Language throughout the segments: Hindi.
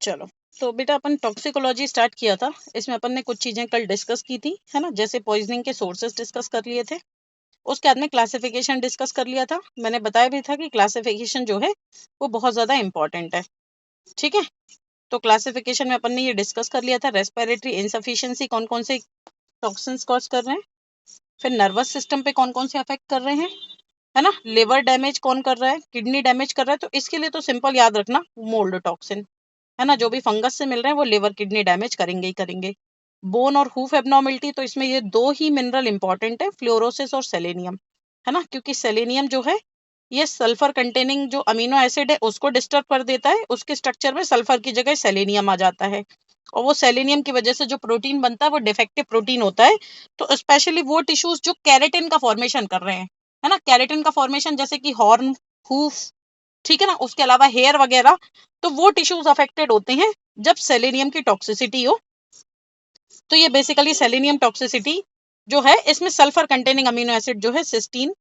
चलो, तो बेटा अपन टॉक्सिकोलॉजी स्टार्ट किया था। इसमें अपन ने कुछ चीजें कल डिस्कस की थी, है ना, जैसे पॉइजनिंग के सोर्सेस डिस्कस कर लिए थे। उसके बाद में क्लासिफिकेशन डिस्कस कर लिया था। मैंने बताया भी था कि क्लासिफिकेशन जो है वो बहुत ज्यादा इंपॉर्टेंट है। ठीक है, तो क्लासिफिकेशन में अपन ने ये डिस्कस कर लिया था, रेस्पिरेटरी इनसफिशिएंसी कौन कौन से टॉक्सिन्स कॉज कर रहे हैं, फिर नर्वस सिस्टम पे कौन कौन से अफेक्ट कर रहे हैं, है ना, लिवर डैमेज कौन कर रहा है, किडनी डैमेज कर रहा है। तो इसके लिए तो सिंपल याद रखना, मोल्ड टॉक्सिन, है ना, जो भी फंगस से मिल रहे हैं वो लिवर किडनी डैमेज करेंगे ही करेंगे। बोन और हूफ एब्नॉर्मलिटी, तो इसमें ये दो ही मिनरल इंपॉर्टेंट है, फ्लोरोसिस और सेलेनियम, है ना, क्योंकि सेलेनियम जो है ये सल्फर कंटेनिंग जो अमीनो एसिड है उसको डिस्टर्ब कर देता है, उसके स्ट्रक्चर में सल्फर की जगह सेलेनियम आ जाता है, और वो सेलेनियम की वजह से जो प्रोटीन बनता है वो डिफेक्टिव प्रोटीन होता है। तो स्पेशली वो टिश्यूज जो कैरेटिन का फॉर्मेशन कर रहे हैं, है ना, कैरेटिन का फॉर्मेशन जैसे कि हॉर्न, हूफ, ठीक है ना, उसके अलावा हेयर वगैरह, तो वो टिश्यूज अफेक्टेड होते हैं जब सेलेनियम की टॉक्सिसिटी हो। तो ये बेसिकली सेलेनियम टॉक्सिसिटी जो है इसमें सल्फर कंटेनिंग अमीनो एसिड जो है सिस्टीन,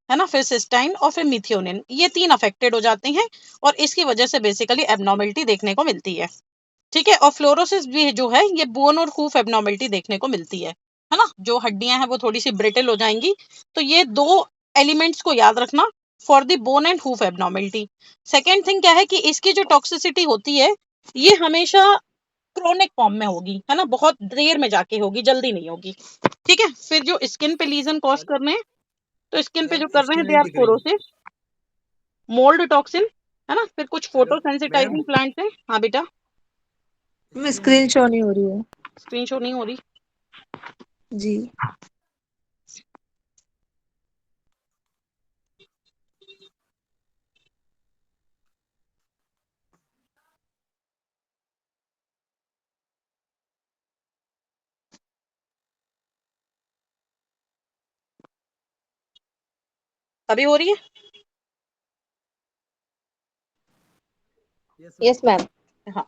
है ना, फिर सिस्टाइन और फिर मिथियोनिन, ये तीन अफेक्टेड हो जाते हैं और इसकी वजह से बेसिकली एब्नॉर्मलिटी देखने को मिलती है। ठीक है, और फ्लोरोसिस भी जो है ये बोन और हूफ एब्नॉर्मलिटी देखने को मिलती है ना, जो हड्डियां हैं वो थोड़ी सी ब्रिटल हो जाएंगी। तो ये दो एलिमेंट्स को याद रखना for the bone and hoof abnormality. Second thing क्या है कि इसकी जो टॉक्सिसिटी होती है ये हमेशा क्रोनिक फॉर्म में होगी, है ना, बहुत देर में जाके होगी, जल्दी नहीं होगी। ठीक है, फिर जो स्किन पे लीजन कॉज कर रहे हैं, तो स्किन पे जो कर रहे हैं दे आर पोरोसिस, मोल्ड टॉक्सिन, है ना, फिर कुछ फोटो सेंसिटाइजिंग प्लांट्स है। हाँ बेटा, स्क्रीन शो नहीं हो रही है स्क्रीन शो नहीं हो रही। जी। अभी हो रही है? Yes ma'am. हाँ,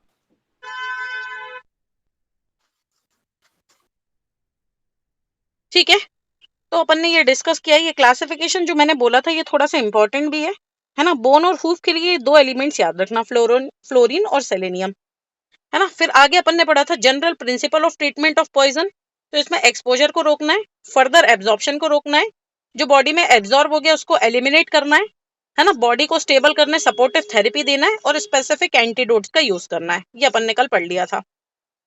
ठीक है, तो अपन ने ये डिस्कस किया। ये क्लासिफिकेशन जो मैंने बोला था ये थोड़ा सा इंपॉर्टेंट भी है ना। बोन और हूफ के लिए दो एलिमेंट्स याद रखना, फ्लोरीन और सेलेनियम, है ना। फिर आगे अपन ने पढ़ा था general principle of treatment of poison. तो इसमें एक्सपोजर को रोकना है, फर्दर एब्जॉर्प्शन को रोकना है, जो बॉडी में एब्जॉर्ब हो गया उसको एलिमिनेट करना है ना, बॉडी को स्टेबल करने सपोर्टिव थेरेपी देना है और स्पेसिफिक एंटीडोट्स का यूज करना है। ये अपन ने कल पढ़ लिया था।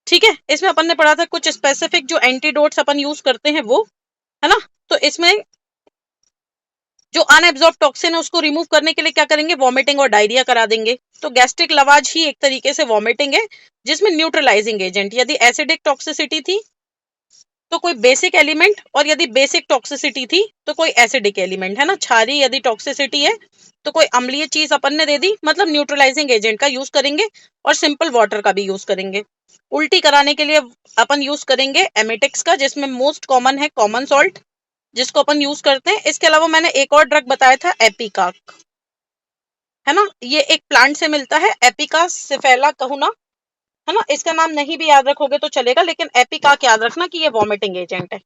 ठीक है, इसमें अपन ने पढ़ा था कुछ स्पेसिफिक जो एंटीडोट्स अपन यूज करते हैं वो, है ना। तो इसमें जो अनएब्जॉर्ब टॉक्सिन है उसको रिमूव करने के लिए क्या करेंगे, वॉमिटिंग और डायरिया करा देंगे। तो गैस्ट्रिक लवाज ही एक तरीके से वॉमिटिंग है, जिसमें न्यूट्रलाइजिंग एजेंट, यदि एसिडिक टॉक्सिसिटी थी तो कोई बेसिक एलिमेंट, और यदि बेसिक टॉक्सिसिटी थी तो कोई एसिडिक एलिमेंट, है ना। क्षारीय यदि टॉक्सिसिटी है तो कोई अम्लीय चीज अपन ने दे दी, मतलब न्यूट्रलाइजिंग एजेंट का यूज करेंगे, और सिंपल वाटर का भी यूज करेंगे। उल्टी कराने के लिए अपन यूज करेंगे एमिटिक्स का, जिसमें मोस्ट कॉमन है कॉमन सॉल्ट, जिसको अपन यूज करते हैं। इसके अलावा मैंने एक और ड्रग बताया था एपिकाक, है ना, ये एक प्लांट से मिलता है, एपिका सिफेला कहूना, है ना। इसका नाम नहीं भी याद रखोगे तो चलेगा, लेकिन एपिकाक याद रखना कि ये वॉमिटिंग एजेंट है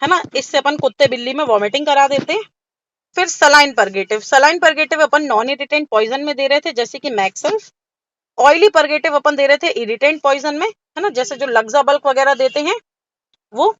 ना। इससे अपन कुत्ते बिल्ली में वॉमिटिंग करा देते हैं। फिर सलाइन परगेटिव, सलाइन परगेटिव अपन नॉन इरिटेंट पॉइजन में दे रहे थे, जैसे कि मैक्सल्फ। ऑयली परगेटिव अपन दे रहे थे इरिटेंट पॉइजन में, है ना, जैसे जो लग्जा बल्क वगैरह देते हैं वो।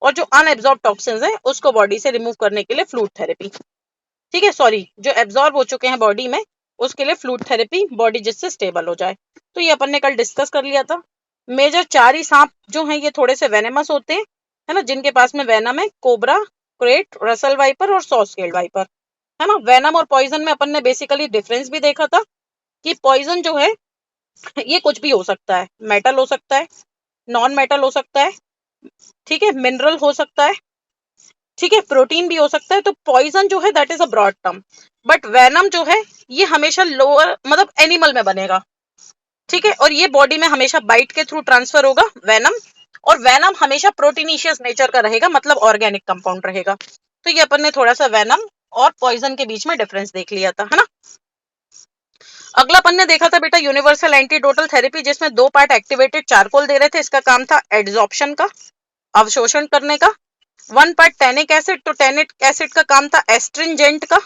और जो अनएब्जॉर्ब टॉक्सिन्स है उसको बॉडी से रिमूव करने के लिए फ्लूइड थेरेपी। ठीक है, सॉरी, जो एब्जॉर्ब हो चुके हैं बॉडी में उसके लिए फ्लूइड थेरेपी, बॉडी जिससे स्टेबल हो जाए। तो ये अपन ने कल डिस्कस कर लिया था। मेजर चार ही सांप जो हैं ये थोड़े से वेनेमस होते हैं, है ना, जिनके पास में वेनम है, कोबरा, क्रेट, रसल वाइपर और सॉ स्केल्ड वाइपर, है ना। वेनम और पॉइजन में अपन ने बेसिकली डिफरेंस भी देखा था कि पॉइजन जो है ये कुछ भी हो सकता है, मेटल हो सकता है, नॉन मेटल हो सकता है, ठीक है, मिनरल हो सकता है, ठीक है, प्रोटीन भी हो सकता है। तो पॉइजन जो है that is a broad term, but venom जो है ये हमेशा लोअर मतलब एनिमल में बनेगा, ठीक है, और ये बॉडी में हमेशा बाइट के थ्रू ट्रांसफर होगा वेनम, और वेनम हमेशा प्रोटीनिशियस नेचर का रहेगा, मतलब ऑर्गेनिक कंपाउंड रहेगा। तो ये अपन ने थोड़ा सा वेनम और पॉइजन के बीच में डिफरेंस देख लिया था, है ना। अगला अपन ने देखा था बेटा यूनिवर्सल एंटीडोटल थेरेपी, जिसमें दो पार्ट एक्टिवेटेड चारकोल दे रहे थे, इसका काम था एड्सॉर्प्शन का, अवशोषण करने का। वन पार्ट टैनिक एसिड, तो टैनिक एसिड का काम था एस्ट्रिंजेंट का,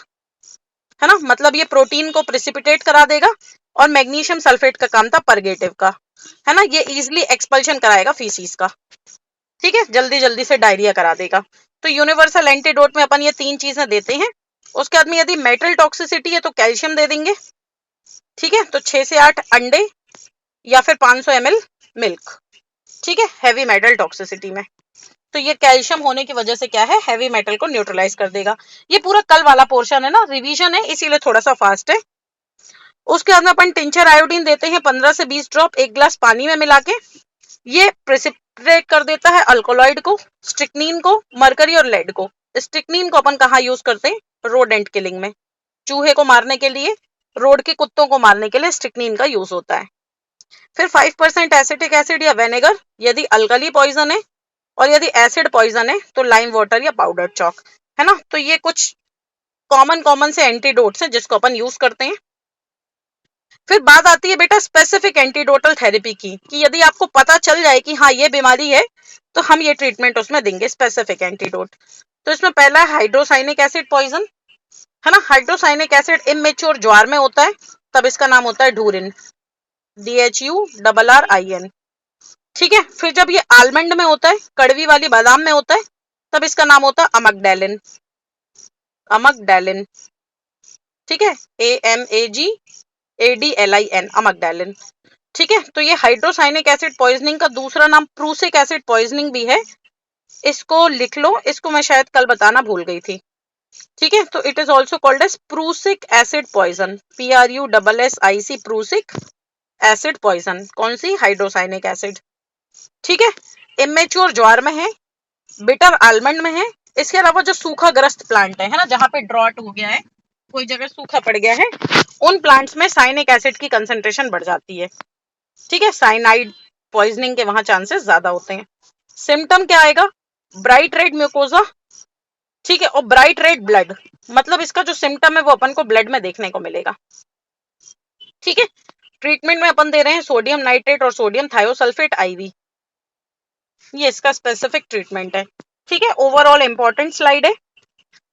है ना, मतलब ये प्रोटीन को प्रिसिपिटेट करा देगा और मैग्नीशियम सल्फेट का काम था परगेटिव का, है ना, ये इजिली एक्सपल्शन कराएगा फीसिस का, ठीक है, जल्दी जल्दी से डायरिया करा देगा। तो यूनिवर्सल एंटीडोट में अपन ये 3 चीजें देते हैं। उसके बाद में यदि मेटल टॉक्सिसिटी है तो कैल्शियम दे देंगे, ठीक है, तो 6 से 8 अंडे या फिर 500 ml मिल्क, ठीक है, हैवी मेटल टॉक्सिसिटी में। तो ये कैल्शियम होने की वजह से क्या है, हैवी मेटल को न्यूट्रलाइज कर देगा। ये पूरा कल वाला पोर्शन है ना, रिवीजन है, इसीलिए थोड़ा सा फास्ट है। उसके बाद में अपन टिंचर आयोडीन देते हैं 15 से 20 ड्रॉप 1 ग्लास पानी में मिला के। ये प्रेसिपिटेट कर देता है अल्कोलॉइड को, स्ट्रिक्नीन को, मरकरी और लेड को। स्ट्रिक्नीन को अपन कहाँ यूज करते हैं, रोडेंट किलिंग में, चूहे को मारने के लिए, रोड के कुत्तों को मारने के लिए स्ट्रिक्नीन का यूज होता है। फिर 5% एसिटिक एसिड या वेनेगर यदि अल्कली पॉइजन है, और यदि एसिड पॉइजन है तो लाइम वाटर या पाउडर चॉक, है ना। तो ये कुछ कॉमन से एंटीडोट्स हैं जिसको अपन यूज करते हैं। फिर बात आती है बेटा स्पेसिफिक एंटीडोटल थेरेपी की, कि यदि आपको पता चल जाए कि हाँ ये बीमारी है तो हम ये ट्रीटमेंट उसमें देंगे, स्पेसिफिक एंटीडोट। तो इसमें पहला है हाइड्रोसाइनिक एसिड पॉइजन, है ना। हाइड्रोसाइनिक एसिड इमेच्योर ज्वार में होता है, तब इसका नाम होता है ढूरिन, DHURRIN, ठीक है। फिर जब ये आलमंड में होता है, कड़वी वाली बादाम में होता है, तब इसका नाम होता है अमकडेलिन, अमकडेलिन, ठीक है, AMAGADLIN, अमकडेलिन, ठीक है। तो ये हाइड्रोसाइनिक एसिड पॉइजनिंग का दूसरा नाम प्रूसिक एसिड पॉइजनिंग भी है, इसको लिख लो, इसको मैं शायद कल बताना भूल गई थी, ठीक है। तो it is also called as prussic acid poison, PRUSSIC, prussic acid poison. कौन सी, हाइड्रोसाइनिक एसिड, ठीक है। इमेच्योर ज्वार में है, बिटर आलमंड में है। इसके अलावा जो सूखा ग्रस्त प्लांट है ना, जहां पे ड्रॉट हो गया है, कोई जगह सूखा पड़ गया है, उन प्लांट्स में साइनिक एसिड की कंसंट्रेशन बढ़ जाती है, ठीक है, साइनाइड पॉइजनिंग के वहां चांसेस ज्यादा होते हैं। सिम्टम क्या आएगा, ब्राइट रेड म्यूकोजा, ठीक है, और ब्राइट रेड ब्लड, मतलब इसका जो सिम्टम है वो अपन को ब्लड में देखने को मिलेगा, ठीक है। ट्रीटमेंट में अपन दे रहे हैं सोडियम नाइट्रेट और सोडियम थायोसल्फेट IV, ये इसका स्पेसिफिक ट्रीटमेंट है, ठीक है। ओवरऑल इंपॉर्टेंट स्लाइड है।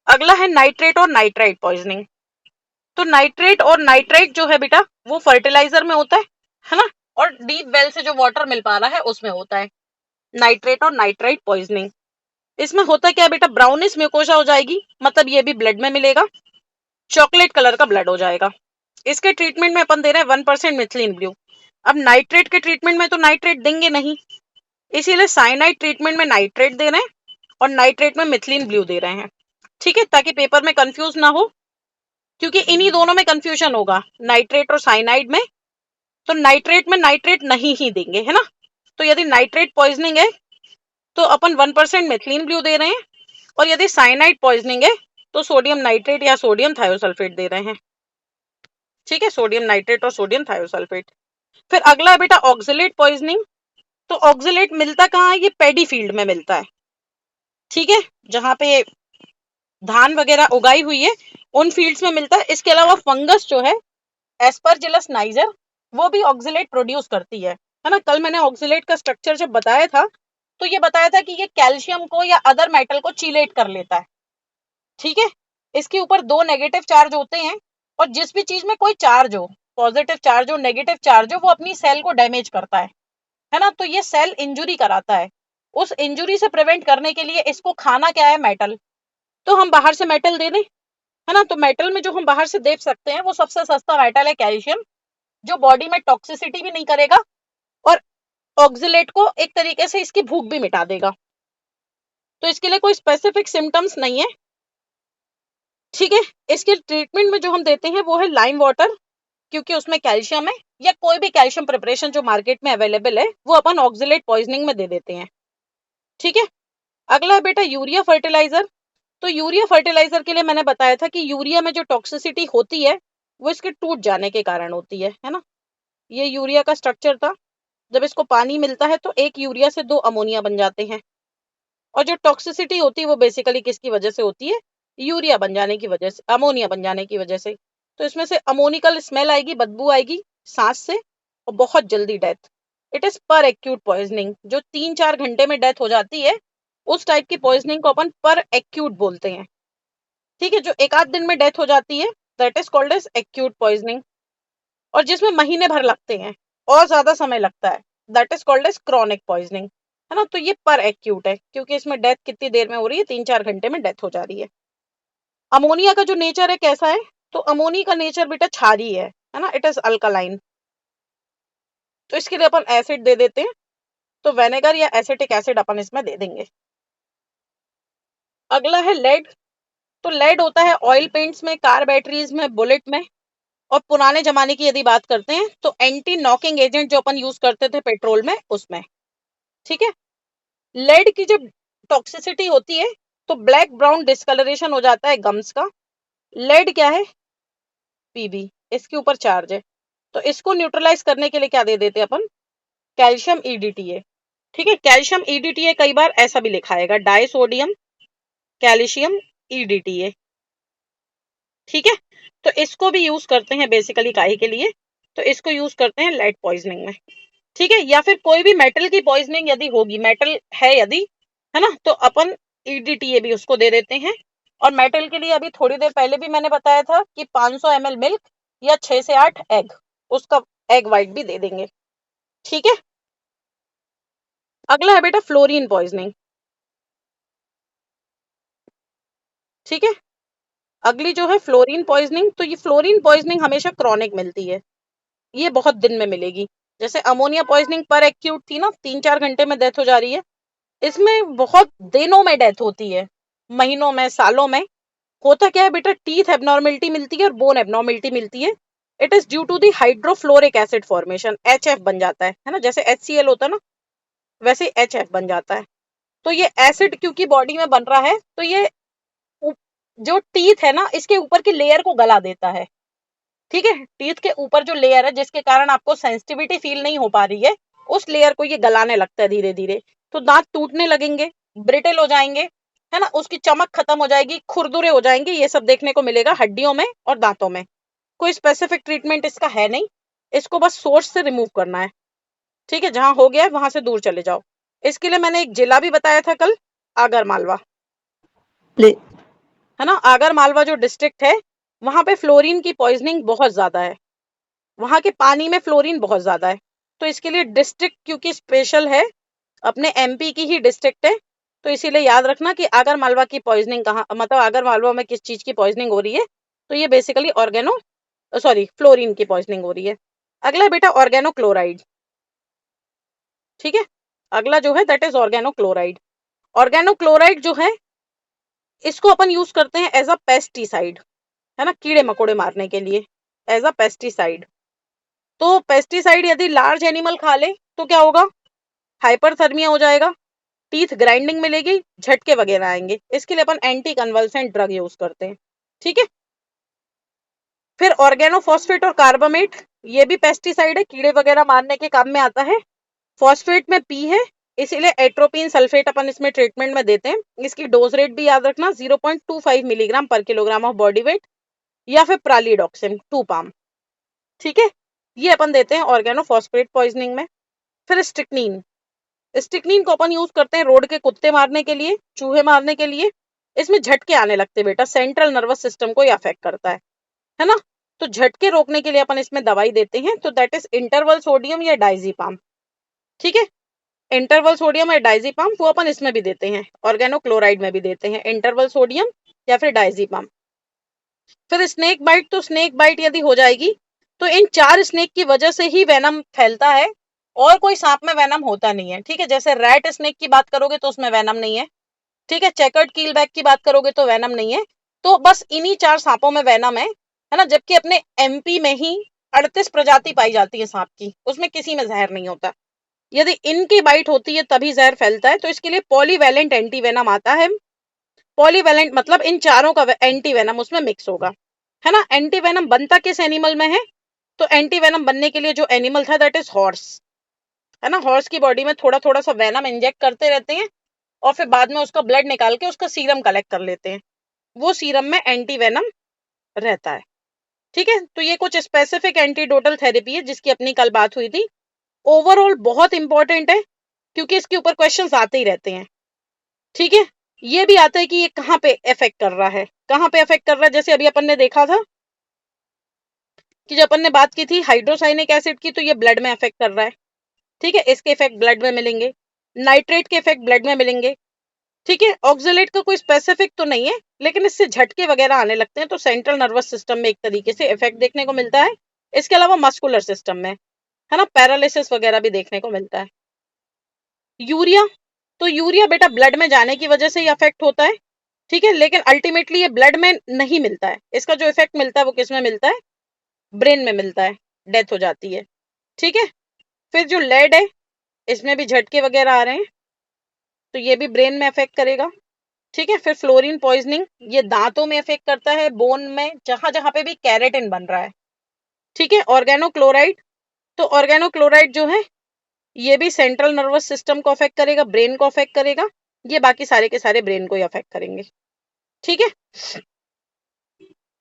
अगला है नाइट्रेट और नाइट्राइट पॉइजनिंग। तो नाइट्रेट और नाइट्राइट जो है बेटा वो फर्टिलाइजर में होता है ना, और डीप वेल से जो वाटर मिल पा रहा है उसमें होता है नाइट्रेट और नाइट्राइट पॉइजनिंग। इसमें होता क्या है बेटा, ब्राउनिश म्यूकोसा हो जाएगी, मतलब ये भी ब्लड में मिलेगा, चॉकलेट कलर का ब्लड हो जाएगा। इसके ट्रीटमेंट में अपन दे रहे हैं 1% मिथिलीन ब्लू। अब नाइट्रेट के ट्रीटमेंट में तो नाइट्रेट देंगे नहीं, इसीलिए साइनाइड ट्रीटमेंट में नाइट्रेट दे रहे हैं और नाइट्रेट में मिथिलीन ब्लू दे रहे हैं, ठीक है, ताकि पेपर में कंफ्यूज ना हो, क्योंकि इन्हीं दोनों में कंफ्यूजन होगा, नाइट्रेट और साइनाइड में। तो नाइट्रेट में नाइट्रेट नहीं ही देंगे, है ना। तो यदि नाइट्रेट पॉइजनिंग है तो अपन 1% मिथिलीन ब्लू दे रहे हैं, और यदि साइनाइड पॉइजनिंग है तो सोडियम नाइट्रेट या सोडियम थायोसल्फेट दे रहे हैं, ठीक है, सोडियम नाइट्रेट और सोडियम थायोसल्फेट। फिर अगला है बेटा ऑक्सलेट पॉइजनिंग। तो ऑक्सलेट मिलता कहाँ है, ये पैडी फील्ड में मिलता है, ठीक है, जहां पे धान वगैरह उगाई हुई है उन फील्ड्स में मिलता है। इसके अलावा फंगस जो है एस्परजिलस नाइजर, वो भी ऑक्सलेट प्रोड्यूस करती है ना। कल मैंने ऑक्सलेट का स्ट्रक्चर जब बताया था तो ये बताया था कि ये कैल्शियम को या अदर मेटल को चीलेट कर लेता है, ठीक है। इसके ऊपर 2 नेगेटिव चार्ज होते हैं, और जिस भी चीज में कोई चार्ज हो, पॉजिटिव चार्ज हो नेगेटिव चार्ज हो, वो अपनी सेल को डैमेज करता है ना। तो ये सेल इंजुरी कराता है, उस इंजुरी से प्रिवेंट करने के लिए इसको खाना क्या है, मेटल। तो हम बाहर से मेटल दे दें, है ना। तो मेटल में जो हम बाहर से दे सकते हैं वो सबसे सस्ता मेटल है कैल्शियम, जो बॉडी में टॉक्सिसिटी भी नहीं करेगा और ऑक्सलेट को एक तरीके से इसकी भूख भी मिटा देगा। तो इसके लिए कोई स्पेसिफिक सिम्टम्स नहीं है, ठीक है। इसके ट्रीटमेंट में जो हम देते हैं वो है लाइम वाटर, क्योंकि उसमें कैल्शियम है, या कोई भी कैल्शियम प्रिपरेशन जो मार्केट में अवेलेबल है वो अपन ऑक्सलेट पॉइजनिंग में दे देते हैं, ठीक है। अगला है बेटा यूरिया फर्टिलाइजर। तो यूरिया फर्टिलाइजर के लिए मैंने बताया था कि यूरिया में जो टॉक्सिसिटी होती है वो इसके टूट जाने के कारण होती है ना। ये यूरिया का स्ट्रक्चर था, जब इसको पानी मिलता है तो एक यूरिया से 2 अमोनिया बन जाते हैं, और जो टॉक्सिसिटी होती है वो बेसिकली किसकी वजह से होती है, यूरिया बन जाने की वजह से, अमोनिया बन जाने की वजह से। तो इसमें से अमोनिकल स्मेल आएगी, बदबू आएगी सांस से, और बहुत जल्दी डेथ। इट इज पर एक्यूट पॉइजनिंग, जो 3-4 घंटे में डेथ हो जाती है उस टाइप की पॉइजनिंग को अपन पर एक्यूट बोलते हैं, ठीक है। जो एक आध दिन में डेथ हो जाती है that is called as acute poisoning. और जिसमें महीने भर लगते हैं और ज्यादा समय लगता है, that is called as chronic poisoning, है ना। तो ये पर एक्यूट है, क्योंकि इसमें डेथ कितनी देर में हो रही है, 3-4 घंटे में डेथ हो जा रही है। अमोनिया का जो नेचर है कैसा है, तो अमोनिया का नेचर बेटा क्षारीय है ना, इट इज अल्कालाइन। तो इसके लिए अपन एसिड दे देते हैं, तो वेनेगर या एसिटिक एसिड अपन इसमें दे देंगे। अगला है लेड। तो लेड होता है ऑयल पेंट्स में, कार बैटरीज में, बुलेट में। और पुराने जमाने की यदि बात करते हैं तो एंटी नॉकिंग एजेंट जो अपन यूज करते थे पेट्रोल में, उसमें। ठीक है। लेड की जब टॉक्सिसिटी होती है तो ब्लैक ब्राउन डिस्कलरेशन हो जाता है गम्स का। लेड क्या है, पीबी, इसके ऊपर चार्ज है। तो इसको न्यूट्रलाइज करने के लिए क्या दे देते हैं अपन, कैल्शियम ईडीटीए। ठीक है। कैल्शियम ईडीटीए कई बार ऐसा भी लिखा है, डाई सोडियम कैल्शियम ईडीटीए। ठीक है। तो इसको भी यूज करते हैं बेसिकली काहे के लिए, तो इसको यूज करते हैं लेड पॉइजनिंग में। ठीक है। या फिर कोई भी मेटल की पॉइजनिंग यदि होगी, मेटल है यदि, है ना, तो अपन ईडीटीए भी उसको दे देते हैं। और मेटल के लिए अभी थोड़ी देर पहले भी मैंने बताया था कि 500 ml मिल्क या 6 से 8 एग, उसका एग व्हाइट भी दे देंगे। ठीक है। अगला है बेटा फ्लोरीन पॉइजनिंग। ठीक है। अगली जो है फ्लोरीन पॉइजनिंग। तो ये फ्लोरीन पॉइजनिंग हमेशा क्रॉनिक मिलती है, ये बहुत दिन में मिलेगी। जैसे अमोनिया पॉइजनिंग पर एक्यूट थी ना, 3-4 घंटे में डेथ हो जा रही है, इसमें बहुत दिनों में डेथ होती है, महीनों में, सालों में। होता क्या है बेटा, टीथ एबनॉर्मेलिटी मिलती है और बोन एबनॉर्मेलिटी मिलती है। It is due to the hydrofluoric acid formation, HF बन जाता है ना, जैसे HCl होता है ना, वैसे HF बन जाता है। तो ये एसिड क्योंकि बॉडी में बन रहा है, तो ये जो टीथ है ना, इसके ऊपर की लेयर को गला देता है। ठीक है। टीथ के ऊपर जो लेयर है, जिसके कारण आपको सेंसिटिविटी फील नहीं हो पा रही है, उस लेयर को ये गलाने लगता है धीरे धीरे। तो दांत टूटने लगेंगे, ब्रिटल हो जाएंगे, है ना, उसकी चमक खत्म हो जाएगी, खुरदुरे हो जाएंगे। ये सब देखने को मिलेगा हड्डियों में और दांतों में। कोई स्पेसिफिक ट्रीटमेंट इसका है नहीं, इसको बस सोर्स से रिमूव करना है। ठीक है। जहां हो गया है वहां से दूर चले जाओ। इसके लिए मैंने एक जिला भी बताया था कल, आगर मालवा, ले है ना। आगर मालवा जो डिस्ट्रिक्ट है, वहां पे फ्लोरीन की पॉइजनिंग बहुत ज्यादा है, वहां के पानी में फ्लोरीन बहुत ज्यादा है। तो इसके लिए डिस्ट्रिक्ट क्योंकि स्पेशल है, अपने MP की ही डिस्ट्रिक्ट है, तो इसीलिए याद रखना कि आगर मालवा की पॉइजनिंग कहाँ, मतलब आगर मालवा में किस चीज की पॉइजनिंग हो रही है। तो ये बेसिकली ऑर्गेनो, सॉरी, फ्लोरीन की पॉइजनिंग हो रही है। अगला बेटा ऑर्गेनो क्लोराइड। ठीक है। अगला जो है that is organo chloride. Organo chloride जो है, इसको अपन यूज करते हैं एज अ पेस्टिसाइड, है ना, कीड़े मकोड़े मारने के लिए, एज अ पेस्टिसाइड। तो पेस्टिसाइड यदि लार्ज एनिमल खा ले तो क्या होगा, हाइपरथर्मिया हो जाएगा, टीथ ग्राइंडिंग मिलेगी, झटके वगैरह आएंगे। इसके लिए अपन एंटी कन्वल्सेंट ड्रग यूज करते हैं। ठीक है। फिर ऑर्गेनोफॉस्फेट और कार्बामेट, ये भी पेस्टिसाइड है, कीड़े वगैरह मारने के काम में आता है। फॉस्फेट में P है, इसीलिए एट्रोपिन सल्फेट अपन इसमें ट्रीटमेंट में देते हैं। इसकी डोज रेट भी याद रखना, 0.25 मिलीग्राम पर किलोग्राम ऑफ बॉडी वेट, या फिर प्रालीडॉक्सिम 2 पाम। ठीक है। ये अपन देते हैं ऑर्गेनोफॉस्फेट पॉइजनिंग में। फिर स्ट्रिक्नीन, स्टिकनीन को अपन यूज करते हैं रोड के कुत्ते मारने के लिए, चूहे मारने के लिए। इसमें झटके आने लगते हैं बेटा, सेंट्रल नर्वस सिस्टम को ये अफेक्ट करता है ना। तो झटके रोकने के लिए अपन इसमें दवाई देते हैं, तो दैट इज इंटरवल सोडियम या डाइजीपाम। ठीक है। इंटरवल सोडियम या डाइजीपाम वो अपन इसमें भी देते हैं, ऑर्गेनो क्लोराइड में भी देते हैं, इंटरवल सोडियम या फिर डाइजीपाम। फिर स्नेक बाइट, तो स्नेक बाइट यदि हो जाएगी तो इन 4 स्नेक की वजह से ही वेनम फैलता है, और कोई सांप में वेनम होता नहीं है। ठीक है। जैसे रैट स्नेक की बात करोगे तो उसमें वेनम नहीं है। ठीक है। चेकर्ड कीलबैक की बात करोगे तो वेनम नहीं है। तो बस इन्हीं 4 सांपों में वेनम है ना। जबकि अपने MP में ही 38 प्रजाति पाई जाती है सांप की, उसमें किसी में जहर नहीं होता। यदि इनकी बाइट होती है तभी जहर फैलता है, तो इसके लिए पॉलीवैलेंट एंटी वेनम आता है। पॉलीवैलेंट मतलब इन चारों का एंटी वेनम उसमें मिक्स होगा, है ना। एंटी वेनम बनता किस एनिमल में है, तो एंटी वेनम बनने के लिए जो एनिमल था दैट इज हॉर्स, है ना। हॉर्स की बॉडी में थोड़ा थोड़ा सा वेनम इंजेक्ट करते रहते हैं, और फिर बाद में उसका ब्लड निकाल के उसका सीरम कलेक्ट कर लेते हैं, वो सीरम में एंटी वेनम रहता है। ठीक है। तो ये कुछ स्पेसिफिक एंटीडोटल थेरेपी है जिसकी अपनी कल बात हुई थी। ओवरऑल बहुत इंपॉर्टेंट है, क्योंकि इसके ऊपर क्वेश्चंस आते ही रहते हैं। ठीक है। ये भी आता है कि ये कहाँ पे इफेक्ट कर रहा है, कहाँ पे इफेक्ट कर रहा है। जैसे अभी अपन ने देखा था कि जब अपन ने बात की थी हाइड्रोसाइनिक एसिड की, तो ये ब्लड में अफेक्ट कर रहा है, ठीक है, इसके इफेक्ट ब्लड में मिलेंगे। नाइट्रेट के इफेक्ट ब्लड में मिलेंगे, ठीक है। ऑक्जेलेट का कोई स्पेसिफिक तो नहीं है, लेकिन इससे झटके वगैरह आने लगते हैं, तो सेंट्रल नर्वस सिस्टम में एक तरीके से इफेक्ट देखने को मिलता है। इसके अलावा मस्कुलर सिस्टम में, है ना, पैरालिसिस वगैरह भी देखने को मिलता है। यूरिया, तो यूरिया बेटा ब्लड में जाने की वजह से ही अफेक्ट होता है, ठीक है, लेकिन अल्टीमेटली ये ब्लड में नहीं मिलता है। इसका जो इफेक्ट मिलता है वो किस में मिलता है, ब्रेन में मिलता है, डेथ हो जाती है, ठीक है। फिर जो लेड है, इसमें भी झटके वगैरह आ रहे हैं, तो ये भी ब्रेन में अफेक्ट करेगा, ठीक है। फिर फ्लोरीन पॉइजनिंग, ये दांतों में इफेक्ट करता है, बोन में, जहां जहां पे भी कैरेटिन बन रहा है, ठीक है। ऑर्गेनोक्लोराइड, तो ऑर्गेनोक्लोराइड जो है ये भी सेंट्रल नर्वस सिस्टम को अफेक्ट करेगा, ब्रेन को अफेक्ट करेगा, ये बाकी सारे के सारे ब्रेन को ही अफेक्ट करेंगे, ठीक है।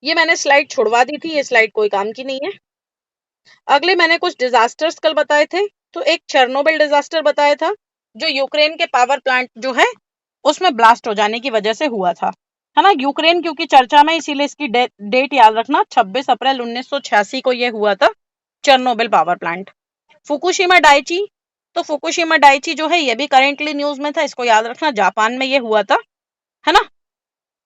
ये मैंने स्लाइड छुड़वा दी थी, ये स्लाइड कोई काम की नहीं है। अगले मैंने कुछ डिजास्टर्स कल बताए थे, तो एक चेरनोबिल डिजास्टर बताया था, जो यूक्रेन के पावर प्लांट जो है उसमें ब्लास्ट हो जाने की वजह से हुआ था, है ना। यूक्रेन क्योंकि चर्चा में, इसीलिए इसकी डेट याद रखना, 26 अप्रैल 1986 को ये हुआ था, Chernobyl power plant. Fukushima Daiichi, तो फुकुशिमा डाइची जो है ये भी करेंटली न्यूज में था, इसको याद रखना, जापान में ये हुआ था, है ना।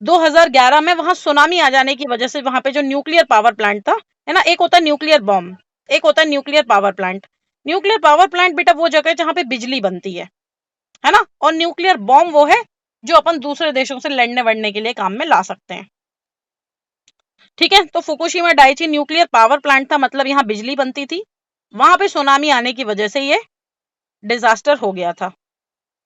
2011 में वहां सुनामी आ जाने की वजह से वहां पे जो न्यूक्लियर पावर प्लांट था, है ना, एक होता है न्यूक्लियर बॉम्ब, एक होता है nuclear power plant. Nuclear power plant बेटा वो जगह है जहां पे बिजली बनती है ना, और न्यूक्लियर बॉम्ब वो है जो अपन दूसरे देशों से लड़ने वड़ने के लिए काम में ला सकते हैं, ठीक है। तो Fukushima Daiichi nuclear power plant था, मतलब यहाँ बिजली बनती थी, वहां पे सुनामी आने की वजह से ये डिजास्टर हो गया था,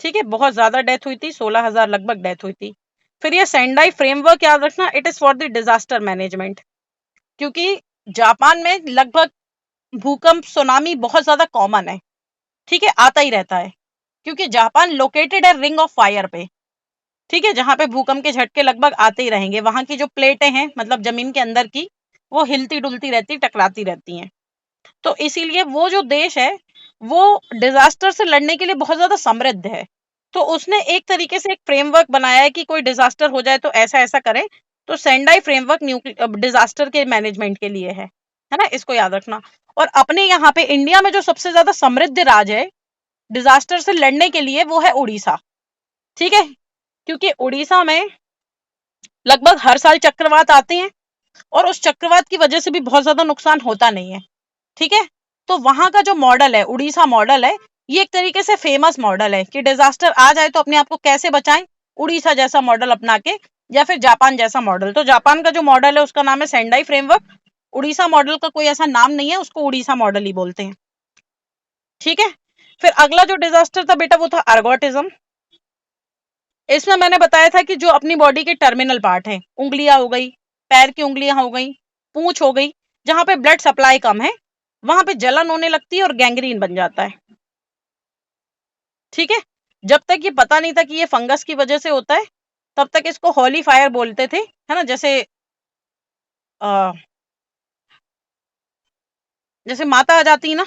ठीक है। बहुत ज्यादा डेथ हुई थी, 16,000 लगभग डेथ हुई थी। फिर ये सेंडाई फ्रेमवर्क याद रखना, it is for the disaster management, क्योंकि जापान में लगभग भूकंप सुनामी बहुत ज्यादा कॉमन है, ठीक है, आता ही रहता है, क्योंकि जापान लोकेटेड है रिंग ऑफ फायर पे, ठीक है, जहां पे भूकंप के झटके लगभग आते ही रहेंगे। वहां की जो प्लेटें हैं, मतलब जमीन के अंदर की, वो हिलती डुलती रहती, टकराती रहती हैं, तो इसीलिए वो जो देश है वो डिजास्टर से लड़ने के लिए बहुत ज्यादा समृद्ध है। तो उसने एक तरीके से एक फ्रेमवर्क बनाया है कि कोई डिजास्टर हो जाए तो ऐसा ऐसा करें, तो सेंडाई फ्रेमवर्क डिजास्टर के मैनेजमेंट के लिए है ना, इसको याद रखना। और अपने यहाँ पे इंडिया में जो सबसे ज्यादा समृद्ध राज्य है डिजास्टर से लड़ने के लिए, वो है उड़ीसा, ठीक है, क्योंकि उड़ीसा में लगभग हर साल चक्रवात आते हैं, और उस चक्रवात की वजह से भी बहुत ज्यादा नुकसान होता नहीं है, ठीक है। तो वहां का जो मॉडल है, उड़ीसा मॉडल है, ये एक तरीके से फेमस मॉडल है कि डिजास्टर आ जाए तो अपने आप को कैसे बचाएं, उड़ीसा जैसा मॉडल अपना के, या फिर जापान जैसा मॉडल। तो जापान का जो मॉडल है उसका नाम है सेंडाई फ्रेमवर्क, उड़ीसा मॉडल का कोई ऐसा नाम नहीं है, उसको उड़ीसा मॉडल ही बोलते हैं, ठीक है। फिर अगला जो डिजास्टर था बेटा वो था अर्गोटिज्म। इसमें मैंने बताया था कि जो अपनी बॉडी के टर्मिनल पार्ट है, उंगलियां हो गई, पैर की उंगलियां हो गई, पूंछ हो गई, जहां पे ब्लड सप्लाई कम है वहां पे जलन होने लगती है और गैंग्रीन बन जाता है, ठीक है। जब तक ये पता नहीं था कि ये फंगस की वजह से होता है, तब तक इसको हॉली फायर बोलते थे, है ना। जैसे माता आ जाती है ना,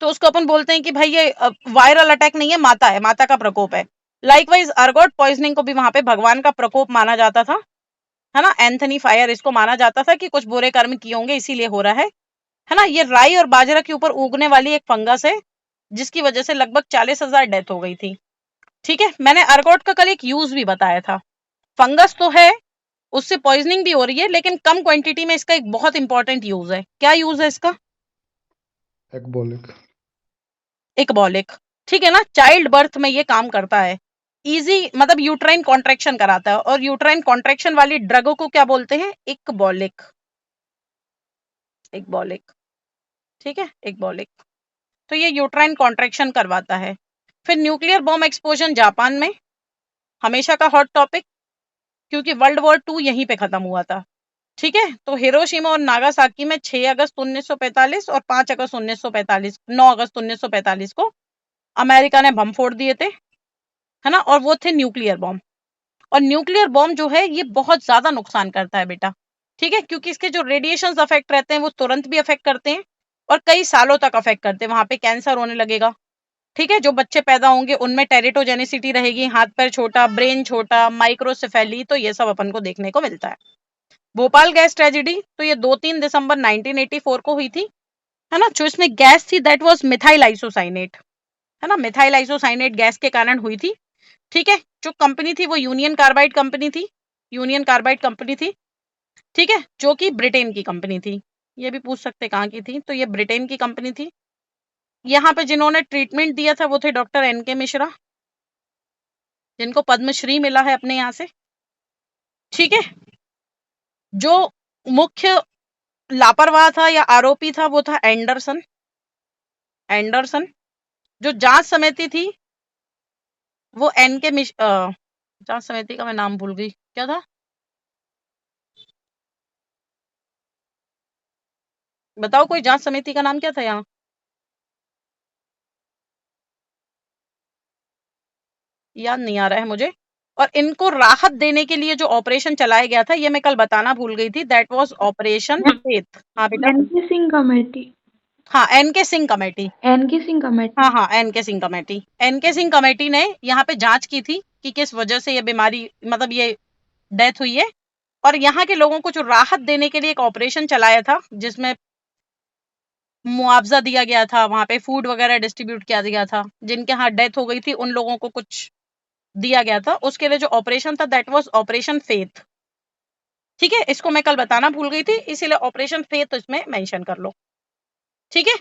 तो उसको अपन बोलते हैं कि भाई ये वायरल अटैक नहीं है, माता है, माता का प्रकोप है। लाइकवाइज अर्गोट पॉइजनिंग को भी वहां पे भगवान का प्रकोप माना जाता था, है ना। एंथनी फायर इसको माना जाता था कि कुछ बुरे कर्म किए होंगे इसीलिए हो रहा है ना। ये राई और बाजरा के ऊपर उगने वाली एक फंगस है, जिसकी वजह से लगभग 40,000 डेथ हो गई थी, ठीक है। मैंने अर्गोट का कल एक यूज भी बताया था। फंगस तो है, उससे पॉइजनिंग भी हो रही है, लेकिन कम क्वांटिटी में इसका एक बहुत इंपॉर्टेंट यूज है। क्या यूज है इसका? एक्बोलिक। इकबॉलिक, ठीक है ना। चाइल्ड बर्थ में ये काम करता है, इजी, मतलब यूट्राइन कॉन्ट्रेक्शन कराता है, और यूट्राइन कॉन्ट्रेक्शन वाली ड्रगों को क्या बोलते हैं? इकबॉलिक, इकबॉलिक, ठीक है, इकबॉलिक। तो ये यूट्राइन कॉन्ट्रेक्शन करवाता है। फिर न्यूक्लियर बॉम्ब एक्सप्लोजन जापान में हमेशा का हॉट टॉपिक, क्योंकि वर्ल्ड वॉर 2 यहीं पे खत्म हुआ था, ठीक है। तो हिरोशिमा और नागासाकी में 6 अगस्त 1945 और 5 अगस्त 1945, 9 अगस्त 1945 को अमेरिका ने बम फोड़ दिए थे, है ना, और वो थे न्यूक्लियर बॉम्ब। और न्यूक्लियर बॉम्ब जो है ये बहुत ज्यादा नुकसान करता है बेटा, ठीक है, क्योंकि इसके जो रेडिएशन अफेक्ट रहते हैं वो तुरंत भी अफेक्ट करते हैं और कई सालों तक अफेक्ट करते हैं। वहां पे कैंसर होने लगेगा, ठीक है। जो बच्चे पैदा होंगे उनमें टेरिटोजेनिसिटी रहेगी, हाथ पैर छोटा, ब्रेन छोटा, माइक्रोसेफेली, तो ये सब अपन को देखने को मिलता है। भोपाल गैस ट्रेजेडी तो ये 2-3 दिसंबर 1984 को हुई थी, है ना। जो इसमें गैस थी दैट वाज मिथाइल आइसोसाइनेट, है ना, मिथाइल आइसोसाइनेट गैस के कारण हुई थी। ठीक है, जो कंपनी थी वो यूनियन कार्बाइड कंपनी थी, यूनियन कार्बाइड कंपनी थी। ठीक है, जो कि ब्रिटेन की कंपनी थी। ये भी पूछ सकते कहाँ की थी, तो ये ब्रिटेन की कंपनी थी। यहाँ पे जिन्होंने ट्रीटमेंट दिया था वो थे डॉक्टर एनके मिश्रा, जिनको पद्मश्री मिला है अपने यहाँ से। ठीक है, जो मुख्य लापरवाह था या आरोपी था वो था एंडरसन। एंडरसन। जो जांच समिति थी वो जांच समिति का मैं नाम भूल गई, क्या था, बताओ कोई जांच समिति का नाम क्या था यहाँ। याद नहीं आ रहा है मुझे। और इनको राहत देने के लिए जो ऑपरेशन चलाया गया था ये मैं कल बताना भूल गई थी, दैट वाज ऑपरेशन फेथ। हाँ बेटा, एनके सिंह कमेटी। हाँ NK Singh committee. NK Singh committee. हाँ हाँ, NK Singh committee. NK Singh committee ने यहाँ पे जांच की थी कि किस वजह से ये बीमारी, मतलब ये डेथ हुई है। और यहाँ के लोगों को जो राहत देने के लिए एक ऑपरेशन चलाया था जिसमें मुआवजा दिया गया था, वहां पे फूड वगैरह डिस्ट्रीब्यूट किया गया था, जिनके यहाँ डेथ हो गई थी उन लोगों को कुछ दिया गया था। उसके लिए जो ऑपरेशन था दैट वाज ऑपरेशन फेथ। ठीक है, इसको मैं कल बताना भूल गई थी, इसीलिए ऑपरेशन फेथ इसमें मेंशन कर लो। ठीक है,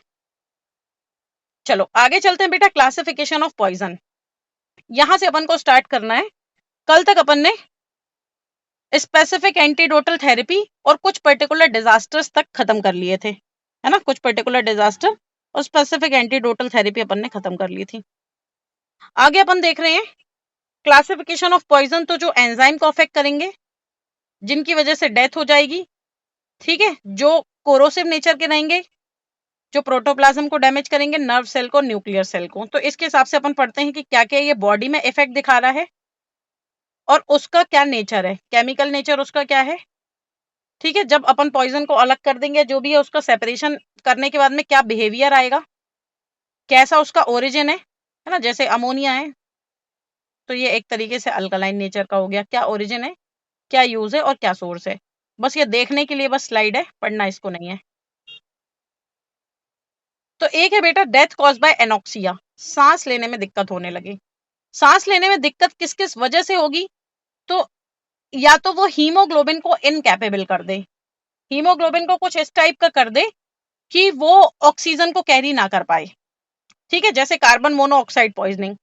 चलो आगे चलते हैं बेटा। क्लासिफिकेशन ऑफ पॉइजन, यहां से अपन को स्टार्ट करना है। कल तक अपन ने स्पेसिफिक एंटीडोटल थेरेपी और कुछ पर्टिकुलर डिजास्टर्स तक खत्म कर लिए थे, है ना। कुछ पर्टिकुलर डिजास्टर और स्पेसिफिक एंटीडोटल थेरेपी अपन ने खत्म कर ली थी। आगे अपन देख रहे हैं क्लासिफिकेशन ऑफ पॉइजन, तो जो एंजाइम को अफेक्ट करेंगे, जिनकी वजह से डेथ हो जाएगी। ठीक है, जो कोरोसिव नेचर के रहेंगे, जो प्रोटोप्लाज्म को डैमेज करेंगे, नर्व सेल को, न्यूक्लियर सेल को। तो इसके हिसाब से अपन पढ़ते हैं कि क्या क्या ये बॉडी में इफेक्ट दिखा रहा है और उसका क्या नेचर है, केमिकल नेचर उसका क्या है। ठीक है, जब अपन पॉइजन को अलग कर देंगे, जो भी है उसका सेपरेशन करने के बाद में क्या बिहेवियर आएगा, कैसा उसका ओरिजिन है ना। जैसे अमोनिया है तो ये एक तरीके से अल्कलाइन नेचर का हो गया, क्या ओरिजिन है, क्या यूज है और क्या सोर्स है। बस ये देखने के लिए बस स्लाइड है, पढ़ना इसको नहीं है। तो एक है बेटा डेथ कॉज बाय एनॉक्सिया, सांस लेने में दिक्कत होने लगी। सांस लेने में दिक्कत किस किस वजह से होगी, तो या तो वो हीमोग्लोबिन को इनकैपेबल कर दे, हीमोग्लोबिन को कुछ इस टाइप का कर दे कि वो ऑक्सीजन को कैरी ना कर पाए। ठीक है, जैसे कार्बन मोनोऑक्साइड पॉइजनिंग,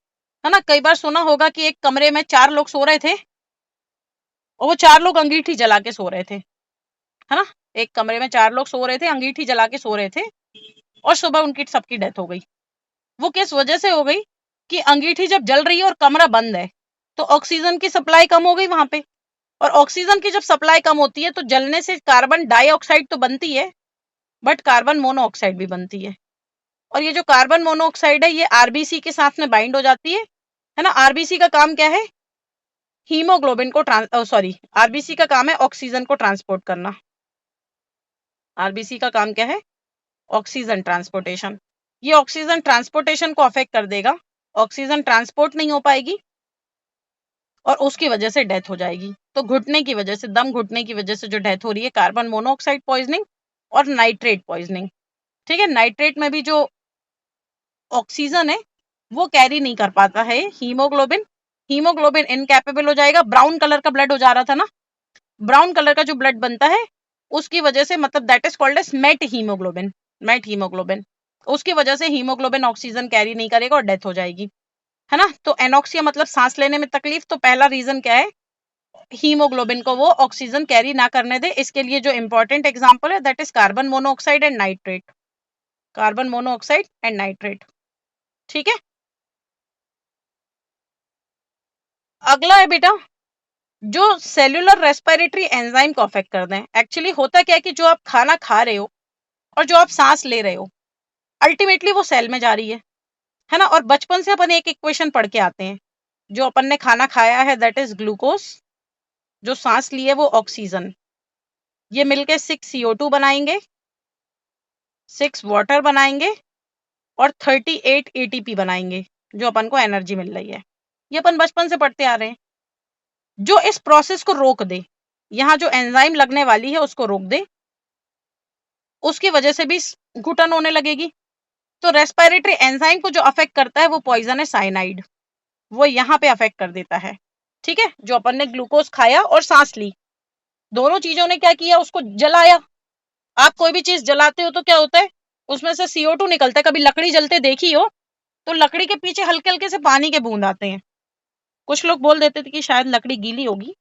है ना। कई बार सुना होगा कि एक कमरे में 4 लोग सो रहे थे और वो 4 लोग अंगीठी जला के सो रहे थे, है ना। एक कमरे में 4 लोग सो रहे थे, अंगीठी जला के सो रहे थे और सुबह उनकी सबकी डेथ हो गई। वो किस वजह से हो गई कि अंगीठी जब जल रही है और कमरा बंद है तो ऑक्सीजन की सप्लाई कम हो गई वहां पे। और ऑक्सीजन की जब सप्लाई कम होती है तो जलने से कार्बन डाइऑक्साइड तो बनती है बट कार्बन मोनोऑक्साइड भी बनती है। और ये जो कार्बन मोनोऑक्साइड है ये आरबीसी के साथ में बाइंड हो जाती है ना। आरबीसी का काम क्या है, हीमोग्लोबिन को आरबीसी का काम है ऑक्सीजन को ट्रांसपोर्ट करना। आरबीसी का काम क्या है, ऑक्सीजन ट्रांसपोर्टेशन। ये ऑक्सीजन ट्रांसपोर्टेशन को अफेक्ट कर देगा, ऑक्सीजन ट्रांसपोर्ट नहीं हो पाएगी और उसकी वजह से डेथ हो जाएगी। तो घुटने की वजह से, दम घुटने की वजह से जो डेथ हो रही है, कार्बन मोनोऑक्साइड पॉइजनिंग और नाइट्रेट पॉइजनिंग। ठीक है, नाइट्रेट में भी जो ऑक्सीजन है वो कैरी नहीं कर पाता है हीमोग्लोबिन, हीमोग्लोबिन इनकैपेबल हो जाएगा। ब्राउन कलर का ब्लड हो जा रहा था ना, ब्राउन कलर का जो ब्लड बनता है उसकी वजह से, मतलब that is called as met haemoglobin, met haemoglobin. उसकी वजह से हीमोग्लोबिन ऑक्सीजन कैरी नहीं करेगा और डेथ हो जाएगी, है ना। तो एनॉक्सिया मतलब सांस लेने में तकलीफ, तो पहला रीजन क्या है, हीमोग्लोबिन को वो ऑक्सीजन कैरी ना करने दे। इसके लिए जो इंपॉर्टेंट एग्जांपल है that is carbon monoxide and nitrate, carbon monoxide and nitrate. ठीक है, अगला है बेटा जो सेल्यूलर रेस्पिरेटरी एंजाइम को अफेक्ट कर दें। एक्चुअली होता क्या है कि जो आप खाना खा रहे हो और जो आप सांस ले रहे हो अल्टीमेटली वो सेल में जा रही है ना। और बचपन से अपन एक इक्वेशन पढ़ के आते हैं, जो अपन ने खाना खाया है दैट इज ग्लूकोज, जो सांस लिए वो ऑक्सीजन, ये मिलके 6 CO2 बनाएंगे, 6 वाटर बनाएंगे और 38 ATP बनाएंगे, जो अपन को एनर्जी मिल रही है। ये अपन बचपन से पढ़ते आ रहे हैं। जो इस प्रोसेस को रोक दे, यहाँ जो एंजाइम लगने वाली है उसको रोक दे, उसकी वजह से भी घुटन होने लगेगी। तो रेस्पिरेटरी एंजाइम को जो अफेक्ट करता है वो पॉइजन है साइनाइड, वो यहाँ पे अफेक्ट कर देता है। ठीक है, जो अपन ने ग्लूकोज खाया और सांस ली, दोनों चीजों ने क्या किया, उसको जलाया। आप कोई भी चीज जलाते हो तो क्या होता है, उसमें से CO2 निकलता है। कभी लकड़ी जलते देखी हो तो लकड़ी के पीछे हल्के हल्के से पानी के बूंद आते हैं। कुछ लोग बोल देते थे कि शायद लकड़ी गीली होगी,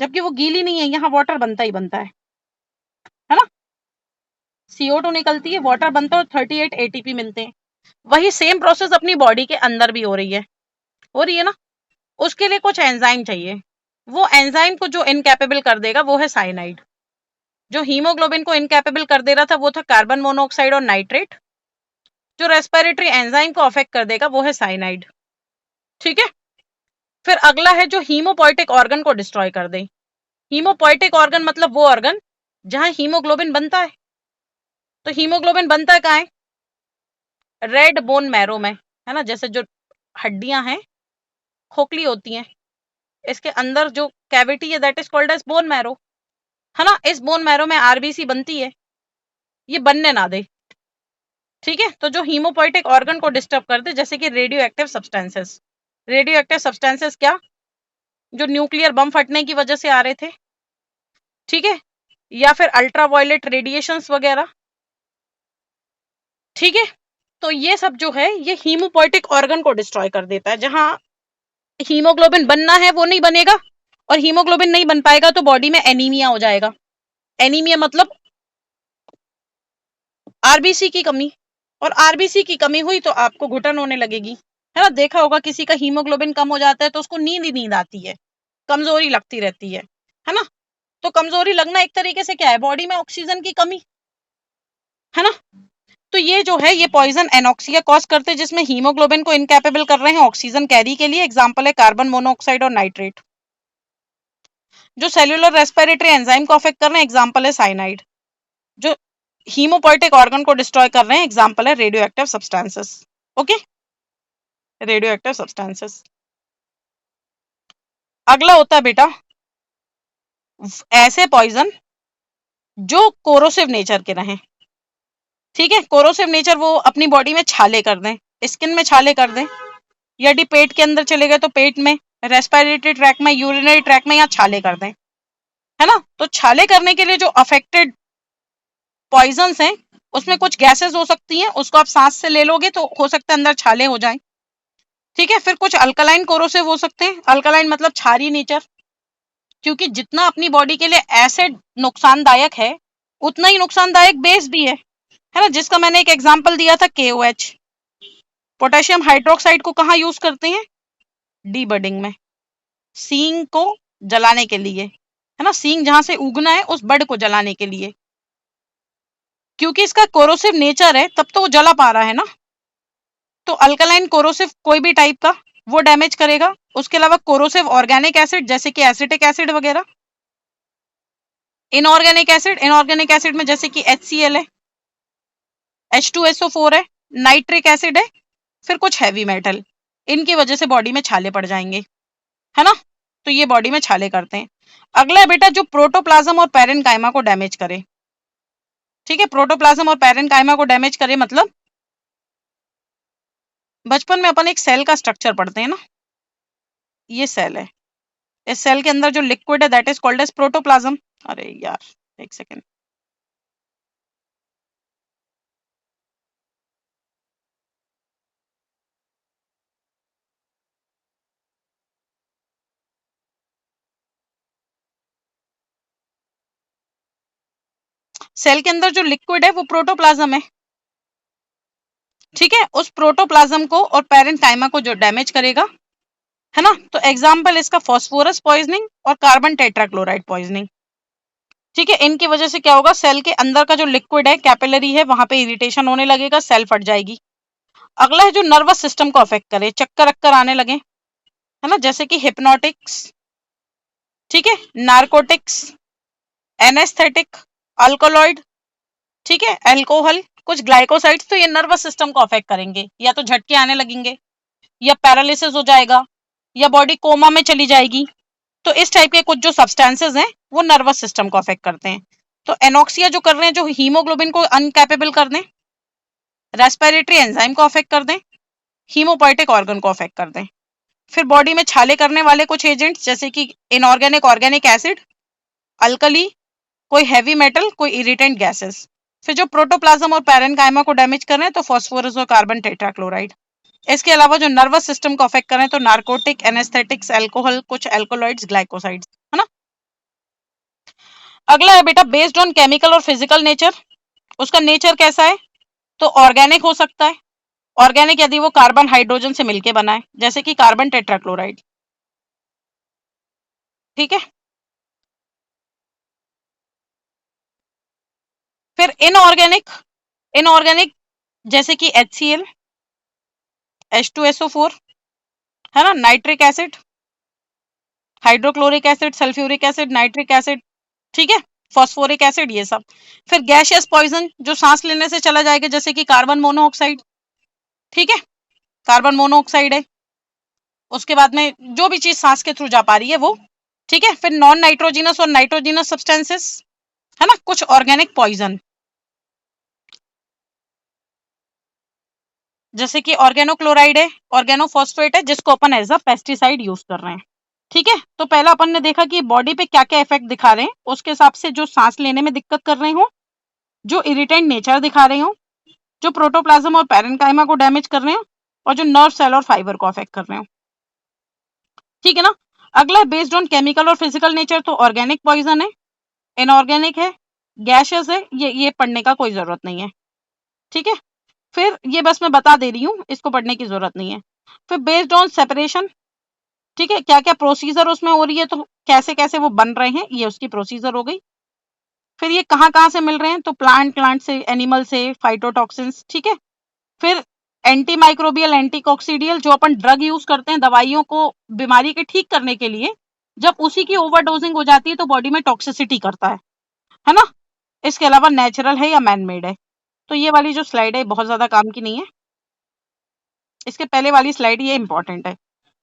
जबकि वो गीली नहीं है, यहाँ वाटर बनता ही बनता है ना। CO2 निकलती है, वाटर बनता है और 38 ATP मिलते हैं। वही सेम प्रोसेस अपनी बॉडी के अंदर भी हो रही है ना। उसके लिए कुछ एंजाइम चाहिए, वो एंजाइम को जो इनकैपेबल कर देगा वो है साइनाइड। जो हीमोग्लोबिन को इनकैपेबल कर दे रहा था वो था कार्बन मोनोऑक्साइड और नाइट्रेट। जो रेस्पिरेटरी एंजाइम को अफेक्ट कर देगा वो है साइनाइड। ठीक है, फिर अगला है जो हीमोपोइटिक ऑर्गन को डिस्ट्रॉय कर दे। हीमोपोइटिक ऑर्गन मतलब वो ऑर्गन जहां हीमोग्लोबिन बनता है। तो हीमोग्लोबिन बनता है कहाँ है, रेड बोन मैरो में, है ना। जैसे जो हड्डियां हैं, खोखली होती हैं, इसके अंदर जो कैविटी है that is called as bone marrow, है ना। इस बोन मैरो में RBC बनती है, ये बनने ना दे। ठीक है, तो जो हीमोपोइटिक ऑर्गन को डिस्टर्ब कर दे, जैसे कि radio active substances. Radio active substances क्या, जो न्यूक्लियर बम फटने की वजह से आ रहे थे, ठीक है, या फिर अल्ट्रावायलेट रेडिएशंस वगैरह। ठीक है, तो ये सब जो है ये हीमोपोइटिक ऑर्गन को डिस्ट्रॉय कर देता है। जहां हीमोग्लोबिन बनना है वो नहीं बनेगा, और हीमोग्लोबिन नहीं बन पाएगा तो बॉडी में एनीमिया हो जाएगा। एनीमिया मतलब RBC की कमी, और RBC की कमी हुई तो आपको घुटन होने लगेगी, है ना। देखा होगा किसी का हीमोग्लोबिन कम हो जाता है तो उसको नींद ही नींद आती है, कमजोरी लगती रहती है ना। तो कमजोरी लगना एक तरीके से क्या है, बॉडी में ऑक्सीजन की कमी, है ना। तो ये जो है ये पॉइजन एनॉक्सिया कॉज करते हैं, जिसमें हीमोग्लोबिन को इनकैपेबल कर रहे हैं ऑक्सीजन कैरी के लिए। एग्जांपल है कार्बन मोनोऑक्साइड और नाइट्रेट। जो सेल्यूलर रेस्पिरेटरी एंजाइम को अफेक्ट कर रहे हैं, एग्जांपल है साइनाइड। जो हीमोपोइटिक ऑर्गन को डिस्ट्रॉय कर रहे हैं, एग्जांपल है radio active substances. Okay, radio active substances. अगला होता है बेटा ऐसे पॉइजन जो कोरोसिव नेचर के रहें। ठीक है, कोरोसिव नेचर वो अपनी बॉडी में छाले कर दें, स्किन में छाले कर दें, यदि पेट के अंदर चले गए तो पेट में, रेस्पिरेटरी ट्रैक में, यूरिनरी ट्रैक में, या छाले कर दें, है ना। तो छाले करने के लिए जो अफेक्टेड पॉइजन्स हैं उसमें कुछ गैसेस हो सकती हैं, उसको आप सांस से ले लोगे तो हो सकता है अंदर छाले हो जाएं। ठीक है, फिर कुछ अल्कलाइन कोरोसिव हो सकते हैं। अल्कलाइन मतलब क्षारीय नेचर, क्योंकि जितना अपनी बॉडी के लिए एसिड नुकसानदायक है उतना ही नुकसानदायक बेस भी है ना। जिसका मैंने एक एग्जांपल दिया था KOH। पोटेशियम हाइड्रोक्साइड को कहाँ यूज करते हैं, डीबडिंग में, सींग को जलाने के लिए, है ना। सींग जहां से उगना है उस बड को जलाने के लिए, क्योंकि इसका कोरोसिव नेचर है तब तो वो जला पा रहा है ना। तो अल्कलाइन कोरोसिव कोई भी टाइप का वो डैमेज करेगा। उसके अलावा कोरोसिव ऑर्गेनिक एसिड जैसे कि एसिटिक एसिड वगैरह। इनऑर्गेनिक एसिड में जैसे कि HCl है, H2SO4 है, नाइट्रिक एसिड है, फिर कुछ हैवी मेटल, इनकी वजह से बॉडी में छाले पड़ जाएंगे, है ना। तो ये बॉडी में छाले करते हैं। अगला है बेटा जो प्रोटोप्लाज्म और पैरेन्काइमा को डैमेज करे। ठीक है, प्रोटोप्लाज्म और पैरेन्काइमा को डैमेज करे मतलब बचपन में अपन एक सेल का स्ट्रक्चर पढ़ते हैं ना, ये सेल है, इस सेल के अंदर जो लिक्विड है that is called as protoplasm. अरे यार एक सेकेंड, सेल के अंदर जो लिक्विड है वो प्रोटोप्लाज्म है। ठीक है, उस प्रोटोप्लाज्म को और पैरेन्काइमा को जो डैमेज करेगा, है ना। तो एग्जांपल इसका फास्फोरस पॉइजनिंग और कार्बन टेट्राक्लोराइड पॉइजनिंग। ठीक है, इनकी वजह से क्या होगा, सेल के अंदर का जो लिक्विड है कैपिलरी है वहां पे इरिटेशन होने लगेगा, सेल फट जाएगी। अगला है जो नर्वस सिस्टम को अफेक्ट करे, चक्कर अक्कर आने लगे, है ना, जैसे कि हिप्नोटिक्स, ठीक है, नार्कोटिक्स, एनेस्थेटिक, अल्कोलॉइड, ठीक है, अल्कोहल, कुछ ग्लाइकोसाइड्स। तो ये नर्वस सिस्टम को अफेक्ट करेंगे, या तो झटके आने लगेंगे, या पैरालिसिस हो जाएगा, या बॉडी कोमा में चली जाएगी, तो इस टाइप के कुछ जो सब्सटेंसेस हैं वो नर्वस सिस्टम को अफेक्ट करते हैं। तो एनॉक्सिया जो कर रहे हैं, जो हीमोग्लोबिन को अनकैपेबल कर दें, रेस्पिरेटरी एंजाइम को अफेक्ट कर दें, हीमोपोइटिक ऑर्गन को अफेक्ट कर दें। फिर बॉडी में छाले करने वाले कुछ एजेंट्स जैसे कि इनऑर्गेनिक ऑर्गेनिक एसिड, अल्कली, कोई हैवी मेटल, कोई इरिटेंट गैसेस। फिर जो प्रोटोप्लाज्म और पैरेनकाइमा को डैमेज कर रहे हैं तो फास्फोरस और कार्बन टेट्राक्लोराइड। इसके अलावा जो नर्वस सिस्टम को अफेक्ट कर रहे हैं तो नार्कोटिक, एनेस्थेटिक्स, अल्कोहल, कुछ अल्कोलॉइड्स, ग्लाइकोसाइड्स, है ना। अगला है बेटा बेस्ड ऑन केमिकल और फिजिकल नेचर। उसका नेचर कैसा है? तो ऑर्गेनिक हो सकता है। ऑर्गेनिक यदि वो कार्बन हाइड्रोजन से मिलके बना है, जैसे कि कार्बन टेट्राक्लोराइड, ठीक है। फिर इनऑर्गेनिक, इनऑर्गेनिक जैसे कि HCl, H2SO4, है ना, nitric acid, hydrochloric acid, sulphuric acid, nitric acid, ठीक है, फॉस्फोरिक एसिड, ये सब। फिर गैशियस पॉइजन जो सांस लेने से चला जाएगा, जैसे कि कार्बन मोनोऑक्साइड, ठीक है, कार्बन मोनोऑक्साइड है। उसके बाद में जो भी चीज सांस के थ्रू जा पा रही है वो, ठीक है। फिर नॉन नाइट्रोजिनस और नाइट्रोजिनस सब्सटेंसेस, है ना, कुछ ऑर्गेनिक पॉइजन जैसे कि ऑर्गेनोक्लोराइड है, ऑर्गेनोफॉस्फेट है, जिसको अपन एज अ पेस्टिसाइड यूज कर रहे हैं, ठीक है। तो पहला अपन ने देखा कि बॉडी पे क्या क्या इफेक्ट दिखा रहे हैं, उसके हिसाब से जो सांस लेने में दिक्कत कर रहे हो, जो इरिटेंट नेचर दिखा रहे हो, जो प्रोटोप्लाज्म और पैरेनकाइमा को डैमेज कर रहे हो, और जो नर्व सेल और फाइबर को अफेक्ट कर रहे हो, ठीक है ना। अगला है बेस्ड ऑन केमिकल और फिजिकल नेचर। तो ऑर्गेनिक पॉइजन है, इनऑर्गेनिक है, गैशियस है, ये पढ़ने का कोई जरूरत नहीं है, ठीक है। फिर ये बस मैं बता दे रही हूँ, इसको पढ़ने की जरूरत नहीं है। फिर बेस्ड ऑन सेपरेशन, ठीक है, क्या क्या प्रोसीजर उसमें हो रही है, तो कैसे कैसे वो बन रहे हैं, ये उसकी प्रोसीजर हो गई। फिर ये कहाँ कहाँ से मिल रहे हैं, तो प्लांट से, एनिमल से, फाइटोटॉक्सिन्स, ठीक है। फिर एंटी माइक्रोबियल, एंटी कॉक्सीडियल, जो अपन ड्रग यूज करते हैं दवाइयों को बीमारी के ठीक करने के लिए, जब उसी की ओवरडोजिंग हो जाती है तो बॉडी में टॉक्सिसिटी करता है ना। इसके अलावा नेचुरल है या मैन मेड है। तो ये वाली जो स्लाइड है बहुत ज्यादा काम की नहीं है, इसके पहले वाली स्लाइड ये इंपॉर्टेंट है,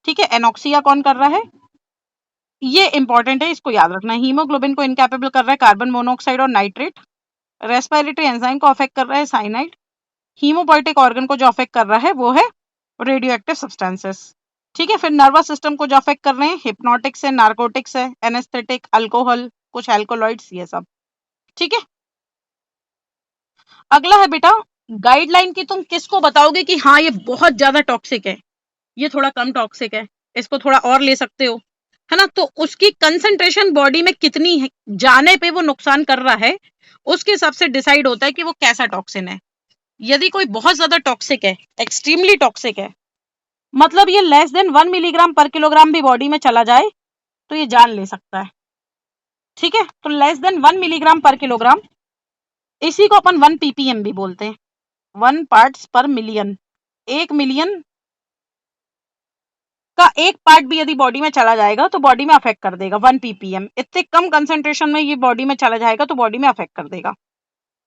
ठीक है। एनॉक्सिया कौन कर रहा है, ये इंपॉर्टेंट है, इसको याद रखना है। हीमोग्लोबिन को इनकैपेबल कर रहा है कार्बन मोनोऑक्साइड और नाइट्रेट। रेस्पिरेटरी एंजाइम को अफेक्ट कर रहा है साइनाइड। हीमोपोइटिक ऑर्गन को जो अफेक्ट कर रहा है वो है रेडियो एक्टिव सब्सटेंसेस, ठीक है। फिर नर्वस सिस्टम को जो अफेक्ट कर रहे हैं हिप्नोटिक्स है, नार्कोटिक्स है, एनेस्थेटिक, अल्कोहल, कुछ अल्कोलॉइड्स, ये सब, ठीक है। अगला है बेटा गाइडलाइन की, तुम किसको बताओगे कि हाँ ये बहुत ज्यादा टॉक्सिक है, ये थोड़ा कम टॉक्सिक है, इसको थोड़ा और ले सकते हो, है ना। तो उसकी कंसंट्रेशन बॉडी में कितनी है, जाने पे वो नुकसान कर रहा है, उसके हिसाब से डिसाइड होता है कि वो कैसा टॉक्सिन है। यदि कोई बहुत ज्यादा टॉक्सिक है, एक्सट्रीमली टॉक्सिक है, मतलब ये लेस देन 1 मिलीग्राम पर किलोग्राम भी बॉडी में चला जाए तो ये जान ले सकता है, ठीक है। तो लेस देन 1 मिलीग्राम पर किलोग्राम, इसी को अपन 1 ppm भी बोलते हैं, 1 पार्ट्स पर मिलियन। 1 मिलियन का एक पार्ट भी यदि बॉडी में चला जाएगा तो बॉडी में अफेक्ट कर देगा। 1 ppm इतने कम कंसंट्रेशन में ये बॉडी में चला जाएगा तो बॉडी में अफेक्ट कर देगा।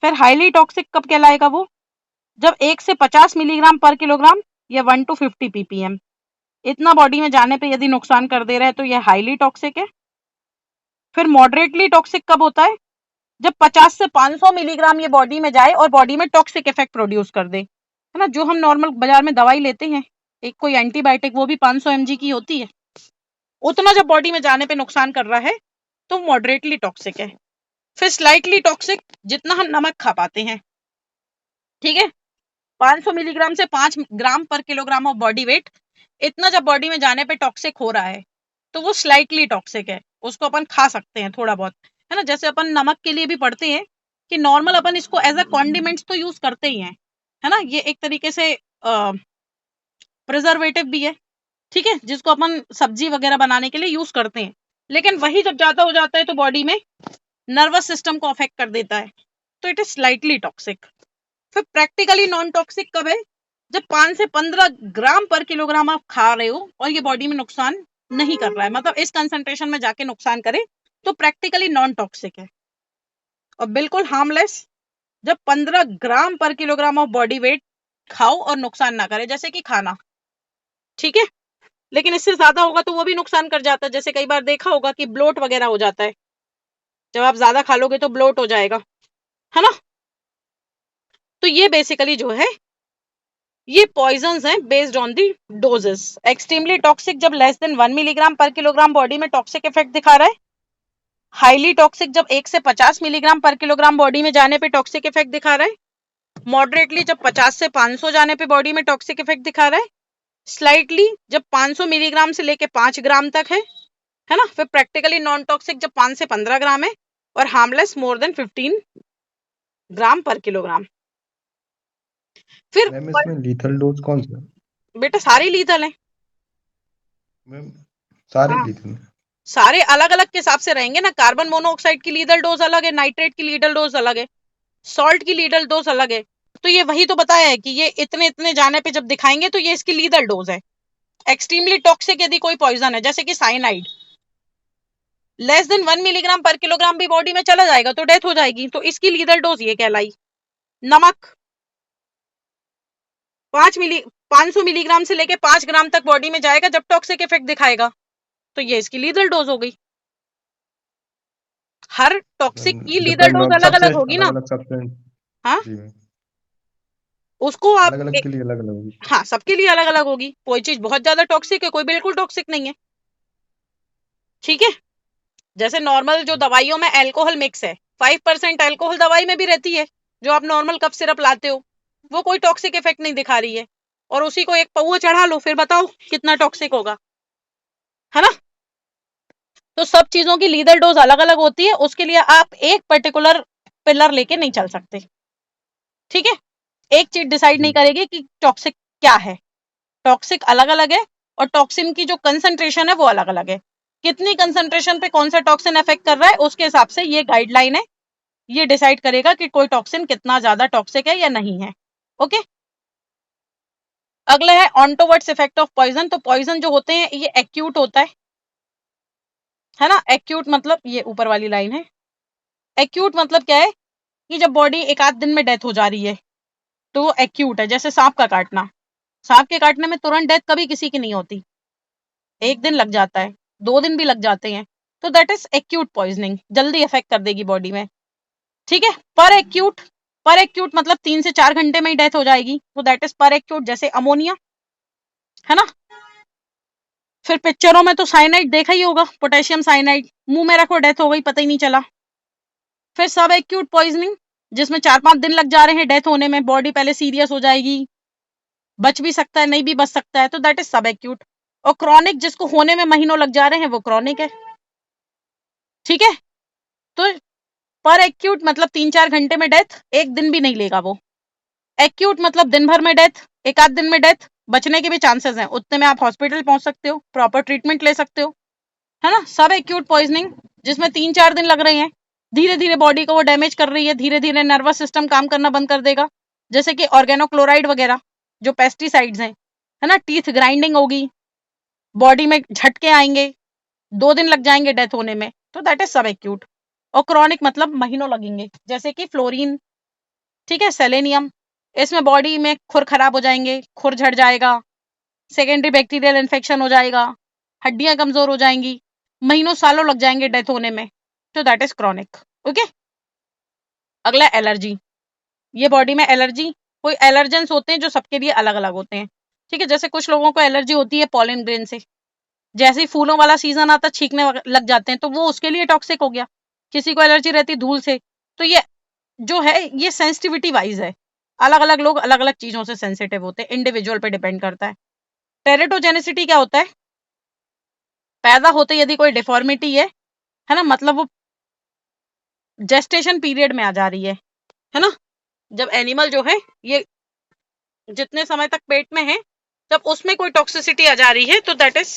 फिर हाईली टॉक्सिक कब कहलाएगा वो, जब 1 से 50 मिलीग्राम पर किलोग्राम या 1 to 50 ppm इतना बॉडी में जाने पे यदि नुकसान कर दे रहा है तो यह हाईली टॉक्सिक है। फिर मॉडरेटली टॉक्सिक कब होता है, जब 50 से 500 मिलीग्राम ये बॉडी में जाए और बॉडी में टॉक्सिक इफेक्ट प्रोड्यूस कर दे, है ना। जो हम नॉर्मल बाजार में दवाई लेते हैं, एक कोई एंटीबायोटिक, वो भी 500 mg की होती है, उतना जब बॉडी में जाने पे नुकसान कर रहा है तो मॉडरेटली टॉक्सिक है। फिर स्लाइटली टॉक्सिक, जितना हम नमक खा पाते हैं, ठीक है, 500 मिलीग्राम से 5 ग्राम पर किलोग्राम ऑफ बॉडी वेट, इतना जब बॉडी में जाने पे टॉक्सिक हो रहा है तो वो स्लाइटली टॉक्सिक है, उसको अपन खा सकते हैं थोड़ा बहुत, है ना। जैसे अपन नमक के लिए भी पढ़ते हैं कि नॉर्मल अपन इसको एज अ कॉन्डिमेंट्स तो यूज करते ही हैं, है ना। ये एक तरीके से प्रिजर्वेटिव भी है, ठीक है, जिसको अपन सब्जी वगैरह बनाने के लिए यूज करते हैं। लेकिन वही जब ज्यादा हो जाता है तो बॉडी में नर्वस सिस्टम को अफेक्ट कर देता है, तो इट इज स्लाइटली टॉक्सिक। फिर प्रैक्टिकली नॉन टॉक्सिक कब है, जब 5 से 15 ग्राम पर किलोग्राम आप खा रहे हो और ये बॉडी में नुकसान नहीं कर रहा है, मतलब इस कंसंट्रेशन में जाके नुकसान करे, तो प्रैक्टिकली नॉन टॉक्सिक है। और बिल्कुल हार्मलेस जब 15 ग्राम पर किलोग्राम ऑफ बॉडी वेट खाओ और नुकसान ना करे, जैसे कि खाना, ठीक है। लेकिन इससे ज्यादा होगा तो वो भी नुकसान कर जाता है। जैसे कई बार देखा होगा कि ब्लोट वगैरह हो जाता है, जब आप ज्यादा खा लोगे तो ब्लोट हो जाएगा, है ना। तो ये बेसिकली जो है ये पॉइजन्स हैं based on the doses. Extremely toxic जब लेस देन 1 मिलीग्राम पर किलोग्राम बॉडी में टॉक्सिक इफेक्ट दिखा रहा है। हाईली टॉक्सिक जब 1 से 50 मिलीग्राम पर किलोग्राम बॉडी में जाने पे टॉक्सिक इफेक्ट दिखा रहा है। मॉडरेटली जब 50 से 500 जाने पे बॉडी में टॉक्सिक इफेक्ट दिखा रहा है। स्लाइटली जब 500 मिलीग्राम से लेके 5 ग्राम तक है ना। फिर प्रैक्टिकली नॉन टॉक्सिक जब 5 से 15 ग्राम है, और हार्मलेस मोर देन 15 ग्राम पर किलोग्राम। फिर मैम इसमें लीथल डोज कौन सा है? बेटा सारे लीथल हैं। मैम सारे हाँ, लीथल हैं। सारे अलग अलग के हिसाब से रहेंगे ना। कार्बन मोनोऑक्साइड की लीथल डोज अलग है, नाइट्रेट की लीथल डोज अलग है, सॉल्ट की लीथल डोज अलग है। तो ये वही तो बताया है कि ये इतने इतने जाने पे जब दिखाएंगे तो ये इसकी लीथल डोज है। एक्सट्रीमली टॉक्सिक यदि कोई पॉइजन है जैसे कि साइनाइड, लेस देन 1 मिलीग्राम पर किलोग्राम भी बॉडी में चला जाएगा तो डेथ हो जाएगी, तो इसकी लीथल डोज ये कहलाई। नमक 500 मिलीग्राम से लेके 5 ग्राम तक बॉडी में जाएगा जब टॉक्सिक इफेक्ट दिखाएगा, तो ये इसकी लीथल डोज हो गई। हर टॉक्सिक की लीथल डिपेंड डोज ऑन अलग सबसे अलग होगी अलग ना। अलग सब्सटेंस। हाँ, जी मैम, उसको आप अलग अलग के लिए अलग अलग होगी। हाँ, सबके लिए अलग अलग होगी। कोई चीज बहुत ज्यादा टॉक्सिक है, कोई बिल्कुल टॉक्सिक नहीं है। ठीक है। जैसे नॉर्मल जो दवाइयों में अल्कोहल मिक्स है, 5% अल्कोहल दवाई में भी रहती है, जो आप नॉर्मल कफ सिरप लाते हो, वो कोई टॉक्सिक इफेक्ट नहीं दिखा रही है। और उसी को एक पौवा चढ़ा लो, फिर बताओ कितना टॉक्सिक होगा, है ना। तो सब चीजों की लीथल डोज अलग अलग होती है, उसके लिए आप एक पर्टिकुलर पिलर लेके नहीं चल सकते। ठीक है। एक चीज डिसाइड नहीं जी करेगी कि टॉक्सिक क्या है। टॉक्सिक अलग अलग है, और टॉक्सिन की जो कंसंट्रेशन है वो अलग अलग है। कितनी कंसंट्रेशन पे कौन सा टॉक्सिन इफेक्ट कर रहा है उसके हिसाब से ये गाइडलाइन है, ये डिसाइड करेगा कि कोई टॉक्सिन कितना ज्यादा टॉक्सिक है या नहीं है। ओके। अगला है ऑनटोवर्ड्स इफेक्ट ऑफ पॉइजन। तो पॉइजन जो होते हैं ये एक्यूट होता है ना। एक्यूट मतलब ये ऊपर वाली लाइन है। एक्यूट मतलब क्या है कि जब बॉडी एक आध दिन में डेथ हो जा रही है तो वो एक्यूट है। जैसे सांप का काटना, सांप के काटने में तुरंत डेथ कभी किसी की नहीं होती, 1 दिन लग जाता है, 2 दिन भी लग जाते हैं, तो दैट इज एक्यूट पॉइजनिंग, जल्दी इफेक्ट कर देगी बॉडी में। ठीक है। पर एक्यूट मतलब 3 से 4 घंटे में ही डेथ हो जाएगी, तो दैट इज पर एक्यूट। जैसे अमोनिया, है ना। फिर पिक्चरों में तो साइनाइड देखा ही होगा, पोटेशियम साइनाइड, मुंह में रखो डेथ हो गई, पता ही नहीं चला। फिर सब एक्यूट पॉइजनिंग जिसमें 4-5 दिन लग जा रहे हैं डेथ होने में, बॉडी पहले सीरियस हो जाएगी, बच भी सकता है नहीं भी बच सकता है, तो दैट इज सब एक्यूट। और क्रॉनिक जिसको होने में महीनों लग जा रहे हैं वो क्रॉनिक है। ठीक है। तो पर एक्यूट मतलब 3-4 घंटे में डेथ, 1 दिन भी नहीं लेगा वो। एक्यूट मतलब दिन भर में डेथ, एक आध दिन में डेथ, बचने के भी चांसेस हैं, उतने में आप हॉस्पिटल पहुंच सकते हो, प्रॉपर ट्रीटमेंट ले सकते हो, है ना। सब एक्यूट पॉइजनिंग जिसमें 3-4 दिन लग रहे हैं, धीरे धीरे बॉडी को वो डैमेज कर रही है, धीरे धीरे नर्वस सिस्टम काम करना बंद कर देगा। जैसे कि ऑर्गेनोक्लोराइड वगैरह जो पेस्टिसाइड्स हैं, है ना, टीथ ग्राइंडिंग होगी, बॉडी में झटके आएंगे, 2 दिन लग जाएंगे डेथ होने में, तो दैट इज सब एक्यूट। और क्रॉनिक मतलब महीनों लगेंगे, जैसे कि फ्लोरीन, ठीक है, सेलेनियम, इसमें बॉडी में खुर खराब हो जाएंगे, खुर झड़ जाएगा, सेकेंडरी बैक्टीरियल इन्फेक्शन हो जाएगा, हड्डियां कमजोर हो जाएंगी, महीनों सालों लग जाएंगे डेथ होने में, तो दैट इज क्रॉनिक। ओके। अगला एलर्जी। ये बॉडी में एलर्जी, कोई एलर्जेंस होते हैं जो सबके लिए अलग अलग होते हैं। ठीक है। जैसे कुछ लोगों को एलर्जी होती है पॉलन ग्रेन से, जैसे ही फूलों वाला सीजन आता छींकने लग जाते हैं, तो वो उसके लिए टॉक्सिक हो गया। किसी को एलर्जी रहती धूल से, तो ये जो है ये सेंसिटिविटी वाइज है, अलग अलग लोग अलग अलग चीजों से सेंसिटिव होते हैं, इंडिविजुअल पे डिपेंड करता है। टेरेटोजेनिसिटी क्या होता है? पैदा होते यदि कोई डिफॉर्मिटी है ना, मतलब वो जेस्टेशन पीरियड में आ जा रही है ना। जब एनिमल जो है ये जितने समय तक पेट में है, जब उसमें कोई टॉक्सिसिटी आ जा रही है, तो दैट इज,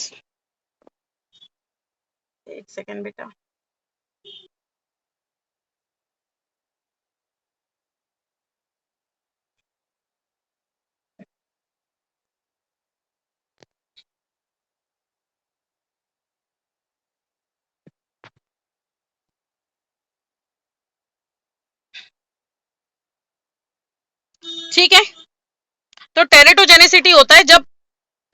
एक सेकेंड बेटा, ठीक है। तो टेरेटोजेनिसिटी होता है जब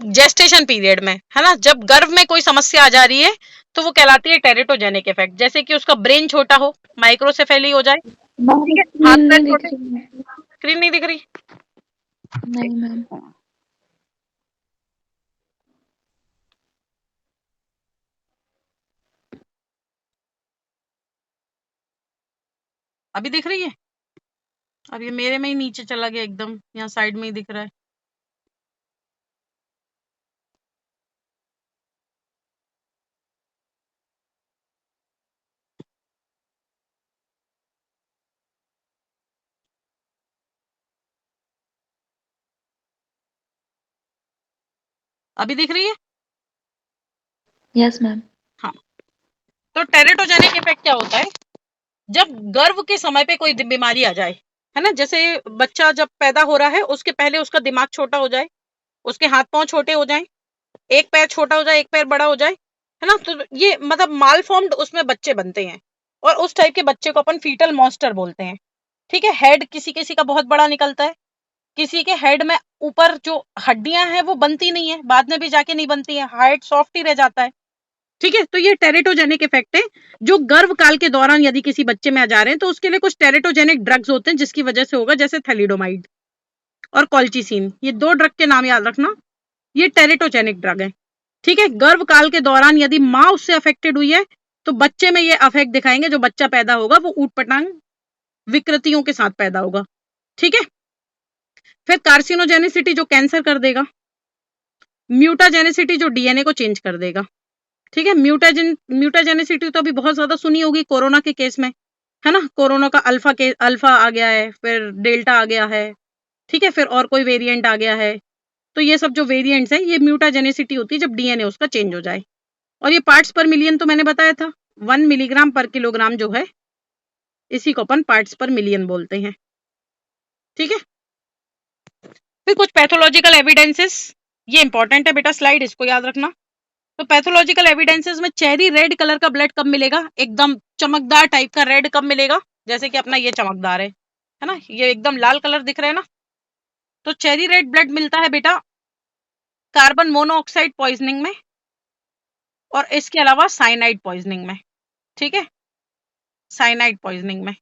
जेस्टेशन पीरियड में, है ना, जब गर्भ में कोई समस्या आ जा रही है तो वो कहलाती है टेरेटोजेनिक इफेक्ट। जैसे कि उसका ब्रेन छोटा हो, माइक्रोसेफेली हो जाए, ठीक है, हाथ स्क्रीन पैर नहीं दिख छोटे। रही। स्क्रीन नहीं दिख रही? नहीं मैम। अभी दिख रही है? अब ये मेरे में ही नीचे चला गया एकदम, यहाँ साइड में ही दिख रहा है। अभी दिख रही है? Yes ma'am. हाँ, तो टेरेटोजेनिक इफेक्ट क्या होता है? जब गर्भ के समय पे कोई बीमारी आ जाए, है ना, जैसे बच्चा जब पैदा हो रहा है उसके पहले उसका दिमाग छोटा हो जाए, उसके हाथ पांव छोटे हो जाएं, एक पैर छोटा हो जाए, एक पैर बड़ा हो जाए, है ना, तो ये मतलब मालफॉर्म्ड उसमें बच्चे बनते हैं, और उस टाइप के बच्चे को अपन फीटल मॉन्स्टर बोलते हैं। ठीक है, हेड किसी किसी का बहुत बड़ा निकलता है, किसी के हेड में ऊपर जो हड्डियां हैं वो बनती नहीं है, बाद में भी जाके नहीं बनती है, हार्ट सॉफ्ट ही रह जाता है। ठीक है, तो ये टेरेटोजेनिक इफेक्ट है जो गर्भ काल के दौरान यदि किसी बच्चे में आ जा रहे हैं तो उसके लिए कुछ टेरेटोजेनिक ड्रग्स होते हैं जिसकी वजह से होगा, जैसे थैलिडोमाइड और कॉल्चिसिन, ये 2 ड्रग के नाम याद रखना, ये टेरेटोजेनिक ड्रग है। ठीक है, गर्भ काल के दौरान यदि माँ उससे अफेक्टेड हुई है तो बच्चे में ये अफेक्ट दिखाएंगे, जो बच्चा पैदा होगा वो ऊटपटांग विकृतियों के साथ पैदा होगा। ठीक है, फिर कार्सिनोजेनिसिटी जो कैंसर कर देगा, म्यूटाजेनिसिटी जो डीएनए को चेंज कर देगा। ठीक है, म्यूटाजेनिसिटी तो अभी बहुत ज्यादा सुनी होगी कोरोना के केस में, है ना, कोरोना का अल्फा आ गया है, फिर डेल्टा आ गया है, ठीक है, फिर और कोई वेरिएंट आ गया है, तो ये सब जो वेरिएंट्स है ये म्यूटाजेनिसिटी होती है जब डीएनए उसका चेंज हो जाए। और ये पार्ट्स पर मिलियन तो मैंने बताया था, 1 मिलीग्राम पर किलोग्राम जो है इसी को अपन पार्ट्स पर मिलियन बोलते हैं। ठीक है, फिर कुछ पैथोलॉजिकल एविडेंसेस, ये इंपॉर्टेंट है बेटा स्लाइड, इसको याद रखना। तो पैथोलॉजिकल एविडेंसेस में चेरी रेड कलर का ब्लड कब मिलेगा, एकदम चमकदार टाइप का रेड कब मिलेगा, जैसे कि अपना ये चमकदार है ना, ये एकदम लाल कलर दिख रहा है ना, तो चेरी रेड ब्लड मिलता है बेटा कार्बन मोनोऑक्साइड पॉइजनिंग में और इसके अलावा साइनाइड पॉइजनिंग में। ठीक है, साइनाइड पॉइजनिंग में।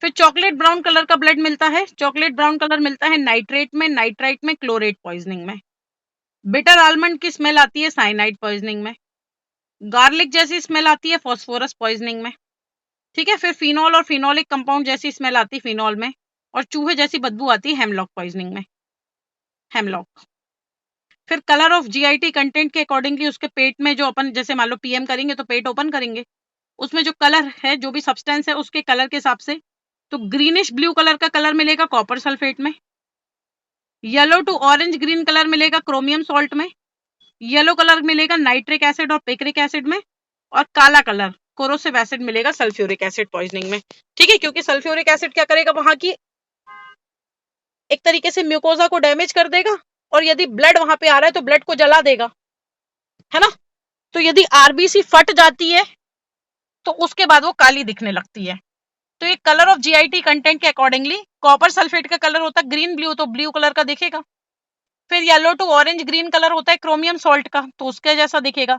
फिर चॉकलेट ब्राउन कलर का ब्लड मिलता है, चॉकलेट ब्राउन कलर मिलता है नाइट्रेट में, नाइट्राइट में, क्लोरेट पॉइजनिंग में। बिटर आलमंड की स्मेल आती है साइनाइड पॉइजनिंग में, गार्लिक जैसी स्मेल आती है फॉस्फोरस पॉइजनिंग में। ठीक है, फिर फिनॉल और फिनोलिक कंपाउंड जैसी स्मेल आती है फिनॉल में, और चूहे जैसी बदबू आती है हेमलॉक पॉइजनिंग में, हेमलॉक। फिर कलर ऑफ जीआईटी कंटेंट के अकॉर्डिंगली उसके पेट में जो अपन जैसे मान लो पीएम करेंगे तो पेट ओपन करेंगे, उसमें जो कलर है, जो भी सब्सटेंस है उसके कलर के हिसाब से, तो ग्रीनिश ब्लू कलर का कलर मिलेगा कॉपर सल्फेट में, yellow to orange green colour मिलेगा क्रोमियम सॉल्ट में, येलो कलर मिलेगा नाइट्रिक एसिड और पिक्रिक एसिड में, और काला कलर कोरोसिव एसिड मिलेगा सल्फ्यूरिक एसिड पॉइजनिंग में। ठीक है, क्योंकि सल्फ्यूरिक एसिड क्या करेगा, वहां की एक तरीके से म्यूकोजा को डैमेज कर देगा, और यदि ब्लड वहां पे आ रहा है तो ब्लड को जला देगा, है ना, तो यदि आरबीसी फट जाती है तो उसके बाद वो काली दिखने लगती है। तो ये कलर ऑफ जीआईटी कंटेंट के अकॉर्डिंगली कॉपर सल्फेट का कलर होता है ग्रीन ब्लू, तो ब्लू कलर का दिखेगा। फिर yellow to orange green colour होता है क्रोमियम सॉल्ट का, तो उसके जैसा दिखेगा।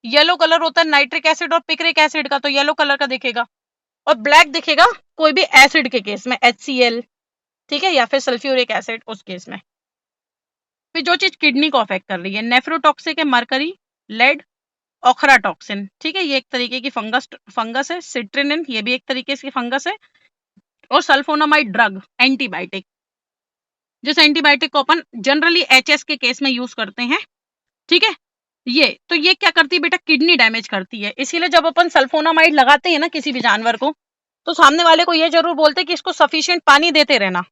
येलो कलर होता है नाइट्रिक एसिड और पिक्रिक एसिड का, तो येलो कलर का दिखेगा। और ब्लैक दिखेगा कोई भी एसिड के केस में, HCl, ठीक है, या फिर सल्फ्यूरिक एसिड उस केस में। फिर जो चीज किडनी को अफेक्ट कर रही है, नेफ्रोटॉक्सिक है मरकरी, लेड, ओखराटॉक्सिन। ठीक है, ये एक तरीके की फंगस है, सिट्रिनिन ये भी एक तरीके की फंगस है, और सल्फोनामाइड ड्रग एंटीबायोटिक, जिस एंटीबायोटिक को अपन जनरली HS के केस में यूज करते हैं। ठीक है, ये क्या करती है बेटा, किडनी डैमेज करती है। इसीलिए जब अपन सल्फोनामाइड लगाते हैं ना किसी भी जानवर को, तो सामने वाले को ये जरूर बोलते हैं कि इसको सफिशिएंट पानी देते रहना,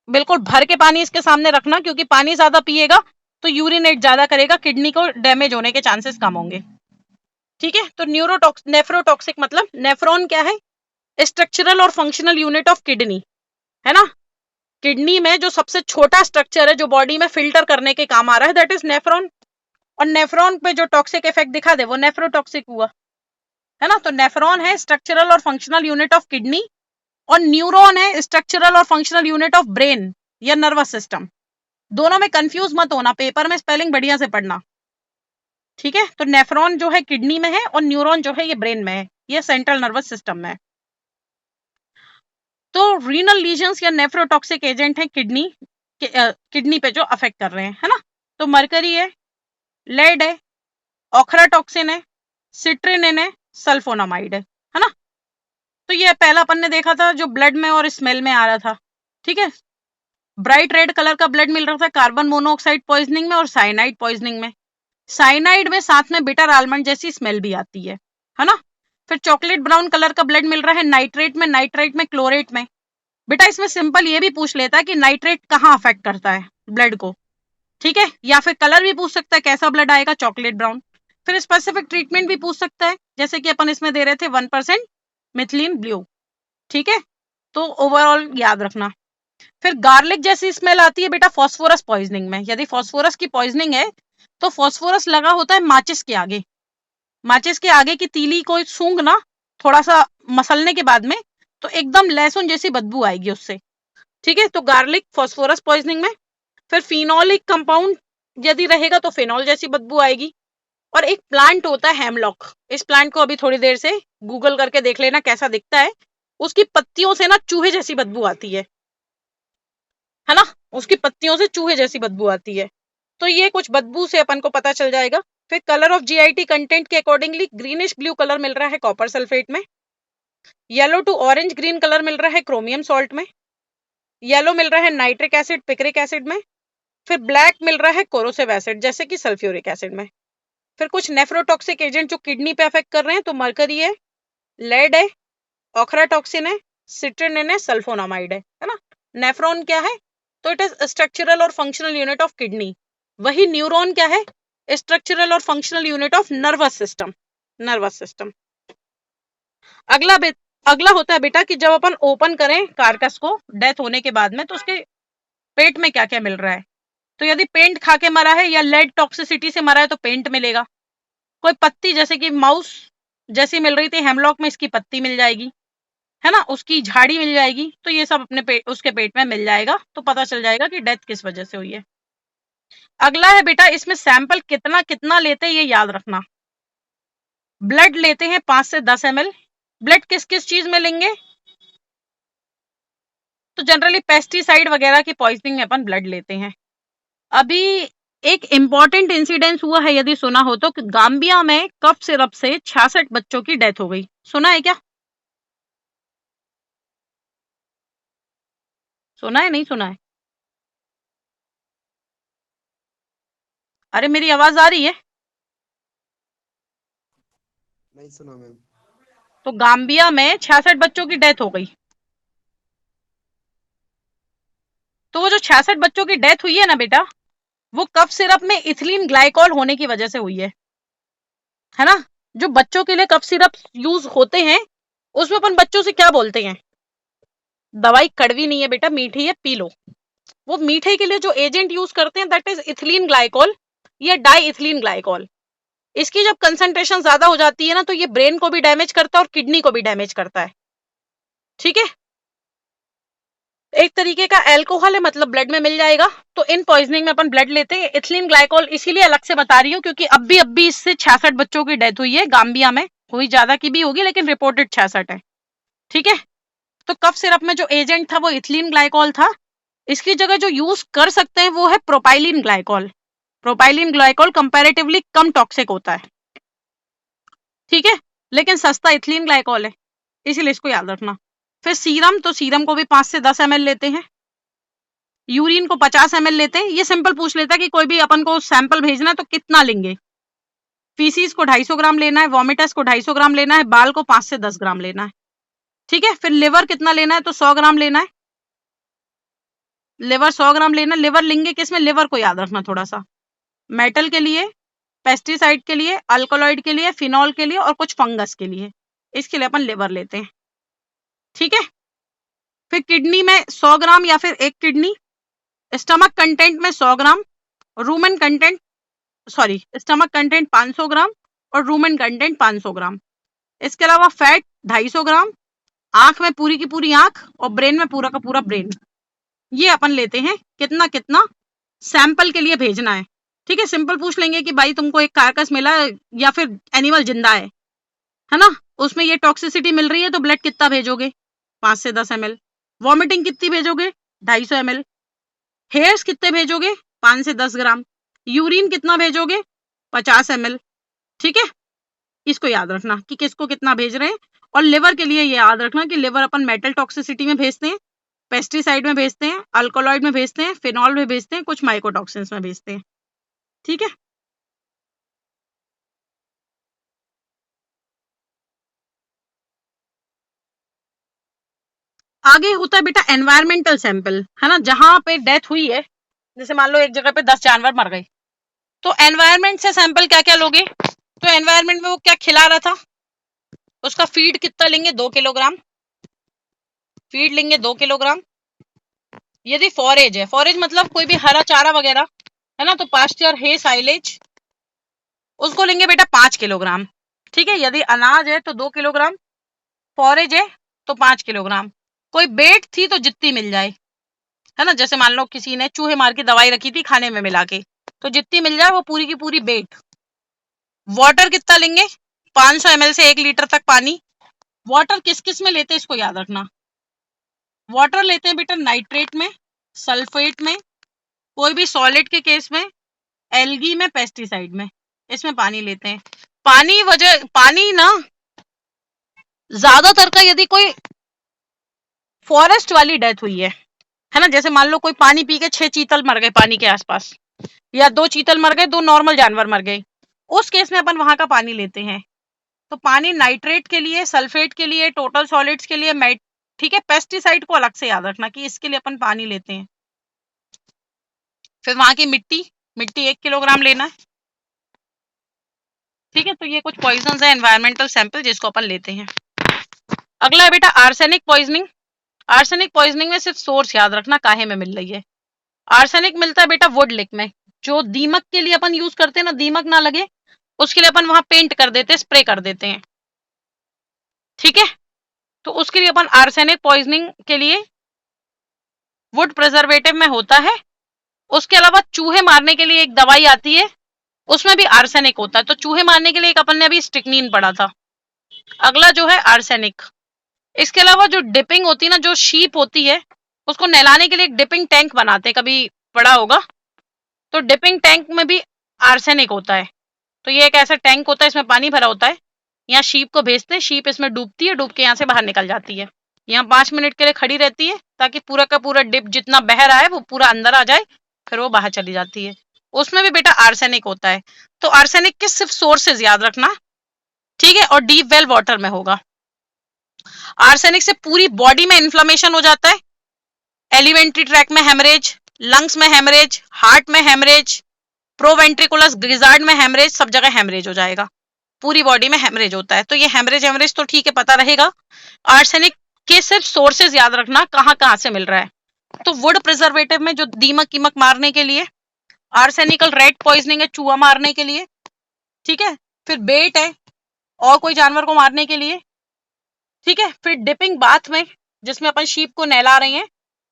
बिल्कुल भर के पानी इसके सामने रखना, क्योंकि पानी ज्यादा पिएगा तो यूरिनेट ज्यादा करेगा, किडनी को डैमेज होने के चांसेस कम होंगे। ठीक है, तो नेफ्रोटॉक्सिक मतलब नेफ्रॉन क्या है, स्ट्रक्चरल और फंक्शनल यूनिट ऑफ किडनी, है ना, किडनी में जो सबसे छोटा स्ट्रक्चर है जो बॉडी में फिल्टर करने के काम आ रहा है, दैट इज नेफ्रॉन। और नेफ्रॉन पे जो टॉक्सिक इफेक्ट दिखा दे वो नेफ्रोटॉक्सिक हुआ, है ना। तो नेफ्रॉन है स्ट्रक्चरल और फंक्शनल यूनिट ऑफ किडनी, और न्यूरॉन है स्ट्रक्चरल और फंक्शनल यूनिट ऑफ ब्रेन या नर्वस सिस्टम। दोनों में कंफ्यूज मत होना, पेपर में स्पेलिंग बढ़िया से पढ़ना, ठीक है। तो नेफ्रॉन जो है किडनी में है और न्यूरॉन जो है ये ब्रेन में है, ये सेंट्रल नर्वस सिस्टम में है। तो रीनल लीजन्स या नेफ्रोटॉक्सिक एजेंट है किडनी पे जो अफेक्ट कर रहे हैं, है ना। तो मरकरी है, लेड है, ऑक्राटॉक्सिन है, सिट्रिनिन है, सल्फोनामाइड है ना। तो ये पहला अपन ने देखा था जो ब्लड में और स्मेल में आ रहा था, ठीक है। ब्राइट रेड कलर का ब्लड मिल रहा था कार्बन मोनोऑक्साइड पॉइजनिंग में और साइनाइड पॉइजनिंग में। साइनाइड में साथ में बिटर आलमंड जैसी स्मेल भी आती है ना। फिर चॉकलेट ब्राउन कलर का ब्लड मिल रहा है नाइट्रेट में, क्लोरेट में। बेटा इसमें सिंपल ये भी पूछ लेता है कि नाइट्रेट कहाँ अफेक्ट करता है ब्लड को, ठीक है। या फिर कलर भी पूछ सकता है, कैसा ब्लड आएगा, चॉकलेट ब्राउन। फिर स्पेसिफिक ट्रीटमेंट भी पूछ सकता है, जैसे कि अपन इसमें दे रहे थे 1% मिथिलीन ब्लू, ठीक है। तो ओवरऑल याद रखना। फिर गार्लिक जैसी स्मेल आती है बेटा फॉस्फोरस पॉइजनिंग में। यदि फॉस्फोरस की पॉइजनिंग है तो फॉस्फोरस लगा होता है माचिस के आगे, माचिस के आगे की तीली को सूंघना थोड़ा सा मसलने के बाद में, तो एकदम लहसुन जैसी बदबू आएगी उससे, ठीक है। तो गार्लिक फॉस्फोरस पॉइजनिंग में। फिर फिनोलिक कंपाउंड यदि रहेगा तो फिनॉल जैसी बदबू आएगी। और एक प्लांट होता है हेमलॉक, इस प्लांट को अभी थोड़ी देर से गूगल करके देख लेना कैसा दिखता है। उसकी पत्तियों से ना चूहे जैसी बदबू आती है ना, उसकी पत्तियों से चूहे जैसी बदबू आती है। तो ये कुछ बदबू से अपन को पता चल जाएगा। फिर कलर ऑफ जीआईटी कंटेंट के अकॉर्डिंगली ग्रीनिश ब्लू कलर मिल रहा है कॉपर सल्फेट में, yellow to orange green colour मिल रहा है क्रोमियम सॉल्ट में, येलो मिल रहा है नाइट्रिक एसिड पिक्रिक एसिड में, फिर ब्लैक मिल रहा है कोरोसिव एसिड जैसे कि सल्फ्यूरिक एसिड में। फिर कुछ नेफ्रोटॉक्सिक एजेंट जो किडनी पे अफेक्ट कर रहे हैं, तो मरकरी है, लेड है, ऑक्राटॉक्सिन है, सिट्रिनिन है, सल्फोनामाइड है ना। नेफ्रॉन क्या है, तो इट इज स्ट्रक्चरल और फंक्शनल यूनिट ऑफ किडनी। वही न्यूरॉन क्या है, स्ट्रक्चरल और functional unit of nervous system. अगला होता है बेटा कि जब अपन ओपन करें कार्कस को डेथ होने के बाद में, तो उसके पेट में क्या क्या मिल रहा है। तो यदि पेंट खा के मरा है या लेड टॉक्सिसिटी से मरा है तो पेंट मिलेगा। कोई पत्ती जैसे कि माउस जैसी मिल रही थी हेमलॉक में, इसकी पत्ती मिल जाएगी, है ना, उसकी झाड़ी मिल जाएगी। तो ये सब अपने उसके पेट में मिल जाएगा, तो पता चल जाएगा कि डेथ किस वजह से हुई है। अगला है बेटा इसमें सैंपल कितना कितना लेते हैं ये याद रखना। ब्लड लेते हैं 5 से 10 ml। ब्लड किस किस चीज में लेंगे, तो जनरली पेस्टिसाइड वगैरह की पॉइजनिंग में अपन ब्लड लेते हैं। अभी एक इंपॉर्टेंट इंसिडेंस हुआ है, यदि सुना हो तो, गाम्बिया में कफ सिरप से 66 बच्चों की डेथ हो गई। सुना है क्या, सुना है नहीं सुना है? अरे मेरी आवाज आ रही है? नहीं सुना मैम। तो गाम्बिया में 66 बच्चों की डेथ हो गई। तो वो जो 66 बच्चों की डेथ हुई है ना बेटा, वो कफ सिरप में इथिलीन ग्लाइकोल होने की वजह से हुई है ना। जो बच्चों के लिए कफ सिरप यूज होते हैं उसमें अपन बच्चों से क्या बोलते हैं, दवाई कड़वी नहीं है बेटा, मीठी है, पी लो। वो मीठे के लिए जो एजेंट यूज करते हैं दैट इज इथिलीन ग्लाइकोल या डाई इथिलीन ग्लाइकोल। इसकी जब कंसंट्रेशन ज्यादा हो जाती है ना, तो ये ब्रेन को भी डैमेज करता है और किडनी को भी डैमेज करता है, ठीक है। एक तरीके का अल्कोहल है, मतलब ब्लड में मिल जाएगा। तो इन पॉइजनिंग में अपन ब्लड लेते हैं। इथिलीन ग्लाइकोल इसीलिए अलग से बता रही हूँ क्योंकि अब भी इससे 66 बच्चों की डेथ हुई है गाम्बिया में। हुई ज्यादा की भी होगी लेकिन रिपोर्टेड 66 है, ठीक है। तो कफ सिरप में जो एजेंट था वो इथिलीन ग्लाइकोल था। इसकी जगह जो यूज कर सकते हैं वो है propylene glycol. Propylene glycol comparatively कम टॉक्सिक होता है, ठीक है, लेकिन सस्ता इथिलीन ग्लाइकोल है, इसीलिए इसको याद रखना। फिर सीरम, तो सीरम को भी 5 से 10 ml लेते हैं। यूरिन को 50 ml लेते हैं। ये सिंपल पूछ लेता है कि कोई भी अपन को सैंपल भेजना है तो कितना लेंगे। फीसिस को 250 ग्राम लेना है, वॉमिटस को 250 ग्राम लेना है, बाल को 5 से 10 ग्राम लेना है, ठीक है। फिर लिवर कितना लेना है, तो 100 ग्राम लेना है। लिवर 100 ग्राम लेना। लिवर लेंगे किसमें, लिवर को याद रखना थोड़ा सा, मेटल के लिए, पेस्टिसाइड के लिए, अल्कोलॉइड के लिए, फिनॉल के लिए और कुछ फंगस के लिए, इसके लिए अपन लिवर लेते हैं, ठीक है। फिर किडनी में 100 ग्राम या फिर एक किडनी। स्टमक कंटेंट में 100 ग्राम, रूमेन कंटेंट स्टमक कंटेंट 500 ग्राम और रूमेन कंटेंट 500 ग्राम। इसके अलावा फैट 250 ग्राम, आंख में पूरी की पूरी आंख और ब्रेन में पूरा का पूरा ब्रेन। ये अपन लेते हैं कितना कितना, सैंपल के लिए भेजना है। ठीक है, सिंपल पूछ लेंगे कि भाई तुमको एक कार्कस मिला या फिर एनिमल जिंदा है ना, उसमें ये टॉक्सिसिटी मिल रही है, तो ब्लड कितना भेजोगे? 5 से 10 ml। वॉमिटिंग कितनी भेजोगे? 250 ml। हेयर्स कितने भेजोगे? 5 से 10 ग्राम। यूरिन कितना भेजोगे? 50 ml। ठीक है, इसको याद रखना कि किसको कितना भेज रहे हैं। और लिवर के लिए ये याद रखना कि लिवर अपन मेटल टॉक्सिसिटी में भेजते हैं, पेस्टिसाइड में भेजते हैं, अल्कोलॉइड में भेजते हैं, फिनॉल में भेजते हैं, कुछ माइकोटॉक्सिन्स में भेजते हैं। ठीक है, आगे होता है बेटा एनवायरमेंटल सैंपल, है ना, जहां पे डेथ हुई है, जैसे मान लो एक जगह पे 10 जानवर मर गए, तो एनवायरमेंट से सैंपल क्या क्या लोगे? तो एनवायरमेंट में वो क्या खिला रहा था, उसका फीड कितना लेंगे? 2 किलोग्राम फीड लेंगे, 2 किलोग्राम। यदि फॉरेज है, फॉरेज मतलब कोई भी हरा चारा वगैरह, है ना, तो पास्चर, हे, साइलेज, उसको लेंगे बेटा 5 किलोग्राम। ठीक है, यदि अनाज है तो 2 किलोग्राम, फॉरेज है तो 5 किलोग्राम। कोई बेट थी तो जितनी मिल जाए, है ना, जैसे मान लो किसी ने चूहे मार की दवाई रखी थी खाने में मिला के, तो जितनी मिल जाए वो पूरी की पूरी बेट। वाटर कितना लेंगे? 500 ml से 1 लीटर तक पानी। वाटर किस किस में लेते हैं इसको याद रखना। वाटर लेते हैं बेटा नाइट्रेट में, सल्फेट में, कोई भी सॉलिड के केस में, एल्गी में, पेस्टिसाइड में, इसमें पानी लेते हैं। पानी ना ज्यादातर का यदि कोई फॉरेस्ट वाली डेथ हुई है ना, जैसे मान लो कोई पानी पी के 6 चीतल मर गए पानी के आसपास, या 2 चीतल मर गए, 2 नॉर्मल जानवर मर गए, उस केस में अपन वहां का पानी लेते हैं। तो पानी नाइट्रेट के लिए, सल्फेट के लिए, टोटल सॉलिड्स के लिए, ठीक है, पेस्टिसाइड को अलग से याद रखना कि इसके लिए अपन पानी लेते हैं। फिर वहां की मिट्टी 1 किलोग्राम लेना है। ठीक है, तो ये कुछ पॉइजन है एनवायरमेंटल सैंपल जिसको अपन लेते हैं। अगला है बेटा आर्सेनिक पॉइजनिंग। आर्सेनिक पॉइजनिंग में सिर्फ सोर्स याद रखना काहे में मिल रही है। आर्सेनिक मिलता है बेटा वुड लिक में, जो दीमक के लिए अपन यूज करते हैं ना, दीमक ना लगे उसके लिए अपन वहां पेंट कर देते हैं, स्प्रे कर देते हैं। ठीक है, तो उसके लिए अपन आर्सेनिक पॉइजनिंग के लिए वुड प्रिजर्वेटिव में होता है। उसके अलावा चूहे मारने के लिए एक दवाई आती है, उसमें भी आर्सेनिक होता है। तो चूहे मारने के लिए एक अपन ने अभी स्ट्रिक्नीन पढ़ा था। अगला जो है आर्सेनिक। इसके अलावा जो डिपिंग होती है ना, जो शीप होती है उसको नहलाने के लिए एक डिपिंग टैंक बनाते हैं, कभी पढ़ा होगा। तो डिपिंग टैंक में भी आर्सेनिक होता है। तो ये एक ऐसा टैंक होता है, इसमें पानी भरा होता है, यहाँ शीप को भेजते हैं, शीप इसमें डूबती है, डूब के यहाँ से बाहर निकल जाती है। यहाँ 5 मिनट के लिए खड़ी रहती है ताकि पूरा का पूरा डिप जितना बह रहा है वो पूरा अंदर आ जाए, फिर वो बाहर चली जाती है। उसमें भी बेटा आर्सेनिक होता है। तो आर्सेनिक के सिर्फ सोर्सेज याद रखना, ठीक है, और डीप वेल वाटर में होगा। आर्सेनिक से पूरी बॉडी में इन्फ्लेमेशन हो जाता है, एलिमेंट्री ट्रैक में हेमरेज, लंग्स में हेमरेज, हार्ट में हेमरेज, प्रोवेंट्रिकुलस ग्रिजार्ड में हेमरेज, सब जगह हेमरेज हो जाएगा, पूरी बॉडी में हेमरेज होता है। तो ये हेमरेज तो ठीक है, पता रहेगा। आर्सेनिक के सिर्फ सोर्सेज याद रखना कहां कहां से मिल रहा है। तो वुड प्रिजर्वेटिव में जो दीमक कीमक मारने के लिए, आर्सेनिकल रेड पॉइजनिंग है चूहा मारने के लिए, ठीक है, फिर बेट है और कोई जानवर को मारने के लिए, ठीक है, फिर डिपिंग बाथ में जिसमें अपन शीप को नहला रहे हैं,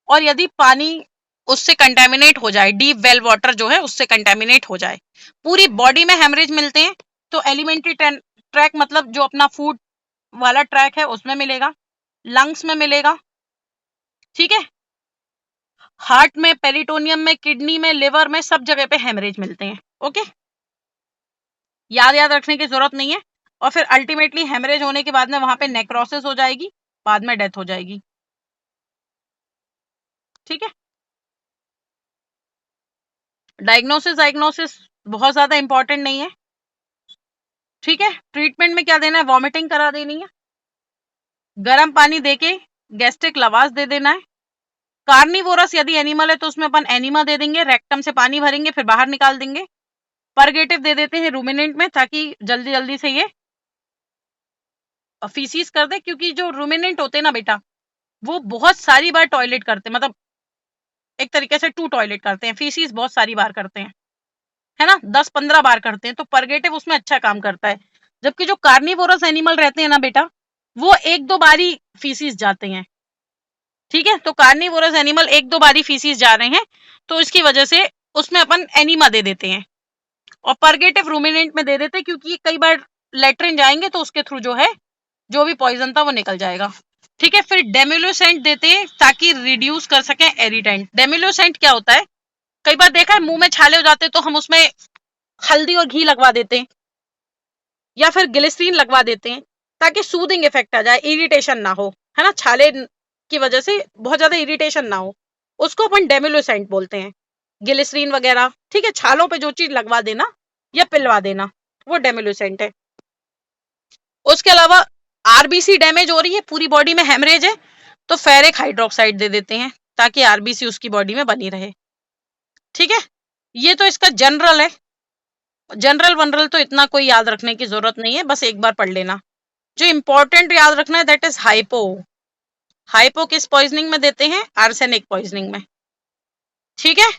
और यदि पानी उससे कंटेमिनेट हो जाए, डीप वेल वाटर जो है उससे कंटेमिनेट हो जाए, पूरी बॉडी में हेमरेज मिलते हैं। तो एलिमेंट्री ट्रैक मतलब जो अपना फूड वाला ट्रैक है उसमें मिलेगा, लंग्स में मिलेगा, ठीक है, हार्ट में, पेरिटोनियम में, किडनी में, लिवर में, सब जगह पे हेमरेज मिलते हैं। ओके, याद रखने की जरूरत नहीं है। और फिर अल्टीमेटली हेमरेज होने के बाद में वहां पे नेक्रोसिस हो जाएगी, बाद में डेथ हो जाएगी। ठीक है, डायग्नोसिस बहुत ज्यादा इंपॉर्टेंट नहीं है। ठीक है, ट्रीटमेंट में क्या देना है, वॉमिटिंग करा देनी है, गर्म पानी देके गैस्ट्रिक लवास दे देना है। कार्निवोरस यदि एनिमल है तो उसमें अपन एनिमा दे देंगे, रेक्टम से पानी भरेंगे फिर बाहर निकाल देंगे। परगेटिव दे देते हैं रूमिनेंट में ताकि जल्दी जल्दी से ये फीसिस कर दे, क्योंकि जो रूमिनेंट होते हैं ना बेटा वो बहुत सारी बार टॉयलेट करते हैं, मतलब एक तरीके से 2 टॉयलेट करते हैं, फीसिस बहुत सारी बार करते हैं, है ना, 10-15 बार करते हैं। तो परगेटिव उसमें अच्छा काम करता है। जबकि जो कार्निवोरस एनिमल रहते हैं ना बेटा वो 1-2 बारी फीसिस जाते हैं। ठीक है, तो कार्निवोरस एनिमल 1-2 बारी फीसिस जा रहे हैं तो इसकी वजह से उसमें अपन एनीमा दे देते हैं और परगेटिव रूमिनेंट में दे देते हैं, क्योंकि कई बार लेट्रिन जाएंगे तो उसके थ्रू जो है जो भी पॉइजन था वो निकल जाएगा। ठीक है, फिर डेमिलोसेंट देते हैं ताकि रिड्यूस कर सकें एरिटेंट। डेमिलोसेंट क्या होता है, कई बार देखा है मुंह में छाले हो जाते तो हम उसमें हल्दी और घी लगवा देते हैं या फिर ग्लिसरीन लगवा देते हैं ताकि सूदिंग इफेक्ट आ जाए, इरिटेशन ना हो, है ना, छाले की वजह से बहुत ज्यादा इरिटेशन ना हो, उसको अपन डेमिलोसेंट बोलते हैं। ग्लिसरीन वगैरह, ठीक है, छालों पे जो चीज लगवा देना या पिलवा देना वो डेमिलोसेंट है। उसके अलावा आरबीसी डैमेज हो रही है, पूरी बॉडी में हेमरेज है, तो फेरिक हाइड्रोक्साइड दे देते हैं ताकि आरबीसी उसकी बॉडी में बनी रहे। ठीक है, ये तो इसका जनरल है। जनरल वनरल तो इतना कोई याद रखने की जरूरत नहीं है, बस एक बार पढ़ लेना। जो इंपॉर्टेंट याद रखना है दैट इज हाइपो। हाइपो किस पॉइजनिंग में देते हैं, आर्सेनिक पॉइजनिंग में। ठीक है,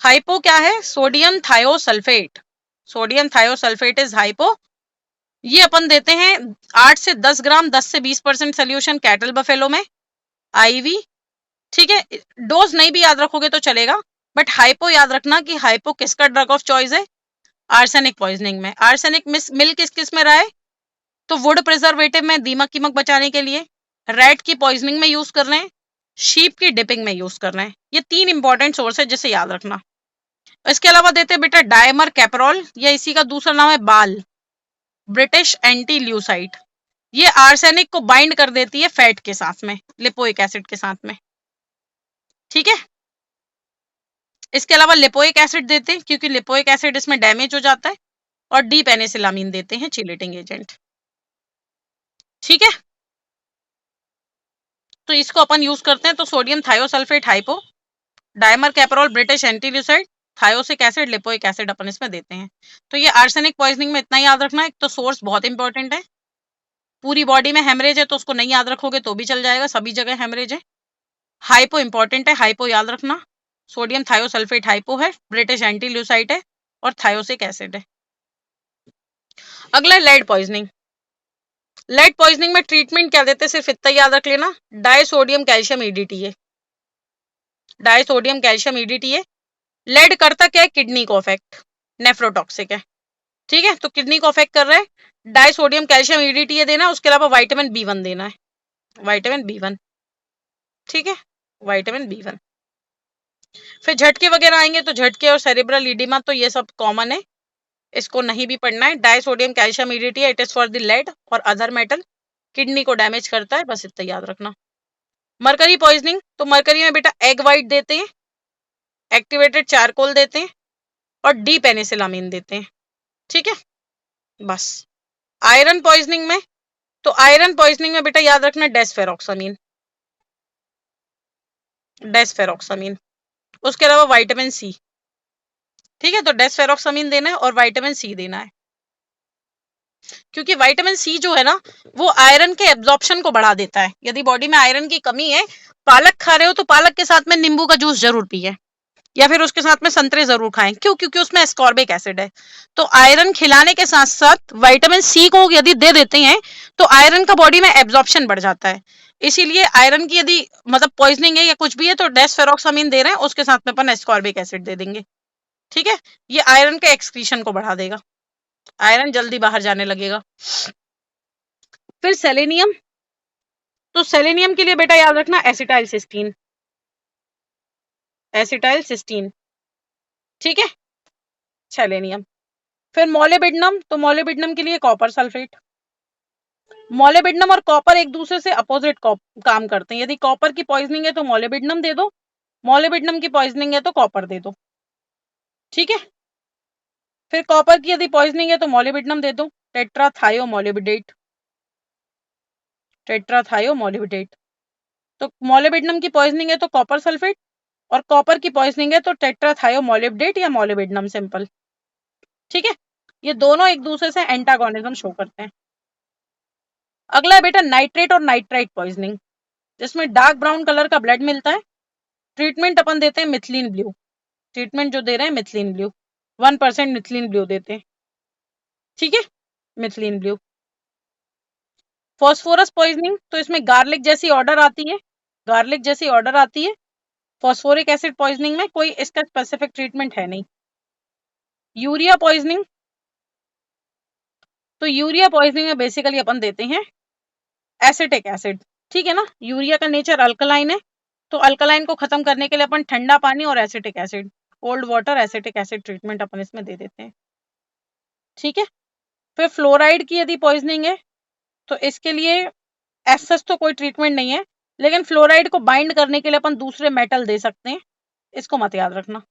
हाइपो क्या है, sodium thiosulphate. Sodium thiosulphate is hypo. ये अपन देते हैं 8 से 10 ग्राम, 10 से 20% सोल्यूशन कैटल बफेलो में, आईवी। ठीक है, डोज नहीं भी याद रखोगे तो चलेगा, बट हाइपो याद रखना कि हाइपो किसका ड्रग ऑफ चॉइस है, आर्सेनिक पॉइजनिंग में। आर्सेनिक मिल किस किस में रहा है, तो वुड प्रिजर्वेटिव में, दीमक कीमक बचाने के लिए, रैट की पॉइजनिंग में यूज कर रहे हैं, शीप की डिपिंग में यूज कर रहे हैं। ये 3 इंपॉर्टेंट सोर्स है जिसे याद रखना। इसके अलावा देते हैं बेटा डायमर कैपरोल, या इसी का दूसरा नाम है बाल, ब्रिटिश एंटी ल्यूसाइड। ये आर्सेनिक को बाइंड कर देती है फैट के साथ में, लिपोइक एसिड के साथ में। ठीक है, इसके अलावा लिपोइक एसिड देते हैं क्योंकि लिपोइक एसिड इसमें डैमेज हो जाता है, और डी पेनिसिलामीन देते हैं चिलेटिंग एजेंट। ठीक है, तो इसको अपन यूज करते हैं, तो sodium thiosulphate hypo, dimercaprol British antilewisite, thioctic acid, lipoic acid अपन इसमें देते हैं। तो ये आर्सेनिक पॉइजनिंग में इतना याद रखना है। तो सोर्स बहुत इंपॉर्टेंट है, पूरी बॉडी में हेमरेज है तो उसको नहीं याद रखोगे तो भी चल जाएगा, सभी जगह हेमरेज है। हाइपो इंपॉर्टेंट है, हाइपो याद रखना, सोडियम थायोसल्फेट हाइपो है, ब्रिटिश एंटील्यूसाइड है और थायोसिक एसिड है। अगला लेड पॉइजनिंग। लेड पॉइजनिंग में ट्रीटमेंट क्या देते हैं, सिर्फ इतना याद रख लेना, disodium calcium EDTA. Disodium calcium EDTA. Lead करता क्या है, किडनी को अफेक्ट, नेफ्रोटॉक्सिक है। ठीक है, तो किडनी को अफेक्ट कर रहे हैं, डाइसोडियम कैल्शियम ईडीटीए देना है। उसके अलावा विटामिन B1 देना है, विटामिन B1। ठीक है, विटामिन B1। फिर झटके वगैरह आएंगे तो झटके और सेरेब्रल इडिमा तो ये सब कॉमन है, इसको नहीं भी पढ़ना है। Disodium calcium EDTA it is for the lead और अदर मेटल, किडनी को डैमेज करता है, बस इतना याद रखना। मरकरी पॉइजनिंग, तो मरकरी में बेटा एग वाइट देते हैं, एक्टिवेटेड चारकोल देते हैं और डी पेनिसिलामीन देते हैं। ठीक है, बस। आयरन पॉइजनिंग में, तो आयरन पॉइजनिंग में बेटा याद रखना डेस्फेरोक्सामीन, डेस्फेरोक्सामीन। उसके अलावा विटामिन सी। ठीक है, तो डेस्फेरोक्सामीन देना है और विटामिन सी देना है, क्योंकि विटामिन सी जो है ना वो आयरन के एब्जॉर्प्शन को बढ़ा देता है। यदि बॉडी में आयरन की कमी है, पालक खा रहे हो तो पालक के साथ में नींबू का जूस जरूर पिए, या फिर उसके साथ में संतरे जरूर खाएं। क्यों, क्योंकि उसमें एस्कॉर्बिक एसिड है। तो आयरन खिलाने के साथ साथ विटामिन सी को यदि दे देते हैं तो आयरन का बॉडी में एब्जॉर्प्शन बढ़ जाता है। इसीलिए आयरन की यदि मतलब पॉइजनिंग है या कुछ भी है तो डेस्फेरोक्सामीन दे रहे हैं, उसके साथ में अपन एस्कॉर्बिक एसिड दे देंगे। ठीक है, ये आयरन के एक्सक्रीशन को बढ़ा देगा, आयरन जल्दी बाहर जाने लगेगा। फिर सेलेनियम, तो सेलेनियम के लिए बेटा याद रखना एसिटाइल सिस्टीन, एसिटाइल सिस्टीन। ठीक है, सेलेनियम। फिर मोलिब्डेनम, तो मोलिब्डेनम के लिए कॉपर सल्फेट। मोलिब्डेनम और कॉपर एक दूसरे से अपोजिट काम करते हैं। यदि कॉपर की पॉइजनिंग है तो मोलिब्डेनम दे दो, मोलिब्डेनम की पॉइजनिंग है तो कॉपर दे दो। ठीक है, फिर कॉपर की यदि पॉइजनिंग है तो मोलिब्डेनम दे दो, टेट्राथायोमोलिब्डेट, टेट्राथायोमोलिब्डेट। तो मोलिब्डेनम की पॉइजनिंग है तो कॉपर सल्फेट, और कॉपर की पॉइजनिंग है तो टेट्राथायोमोलिब्डेट या मोलिब्डेनम सिंपल। ठीक है, ये दोनों एक दूसरे से एंटागोनिज्म शो करते हैं। अगला है बेटा नाइट्रेट और नाइट्राइट पॉइजनिंग, जिसमें डार्क ब्राउन कलर का ब्लड मिलता है। ट्रीटमेंट अपन देते हैं मिथिलीन ब्लू, ट्रीटमेंट जो दे रहे हैं मिथिलीन ब्लू, 1% मिथिलीन ब्लू देते हैं। ठीक है, मिथिलीन ब्लू। फॉस्फोरस पॉइजनिंग, तो इसमें गार्लिक जैसी ऑर्डर आती है, गार्लिक जैसी ऑर्डर आती है, फॉस्फोरिक एसिड पॉइजनिंग में कोई इसका स्पेसिफिक ट्रीटमेंट है नहीं। यूरिया पॉइजनिंग, तो यूरिया पॉइजनिंग में बेसिकली अपन देते हैं एसिटिक एसिड, ठीक है ना। यूरिया का नेचर अल्कलाइन है, तो अल्कलाइन को खत्म करने के लिए अपन ठंडा पानी और acetic acid, cold water acetic acid treatment अपन इसमें दे देते हैं, ठीक है। फिर फ्लोराइड की यदि पॉइजनिंग है तो इसके लिए एसएस तो कोई ट्रीटमेंट नहीं है, लेकिन फ्लोराइड को बाइंड करने के लिए अपन दूसरे मेटल दे सकते हैं, इसको मत याद रखना।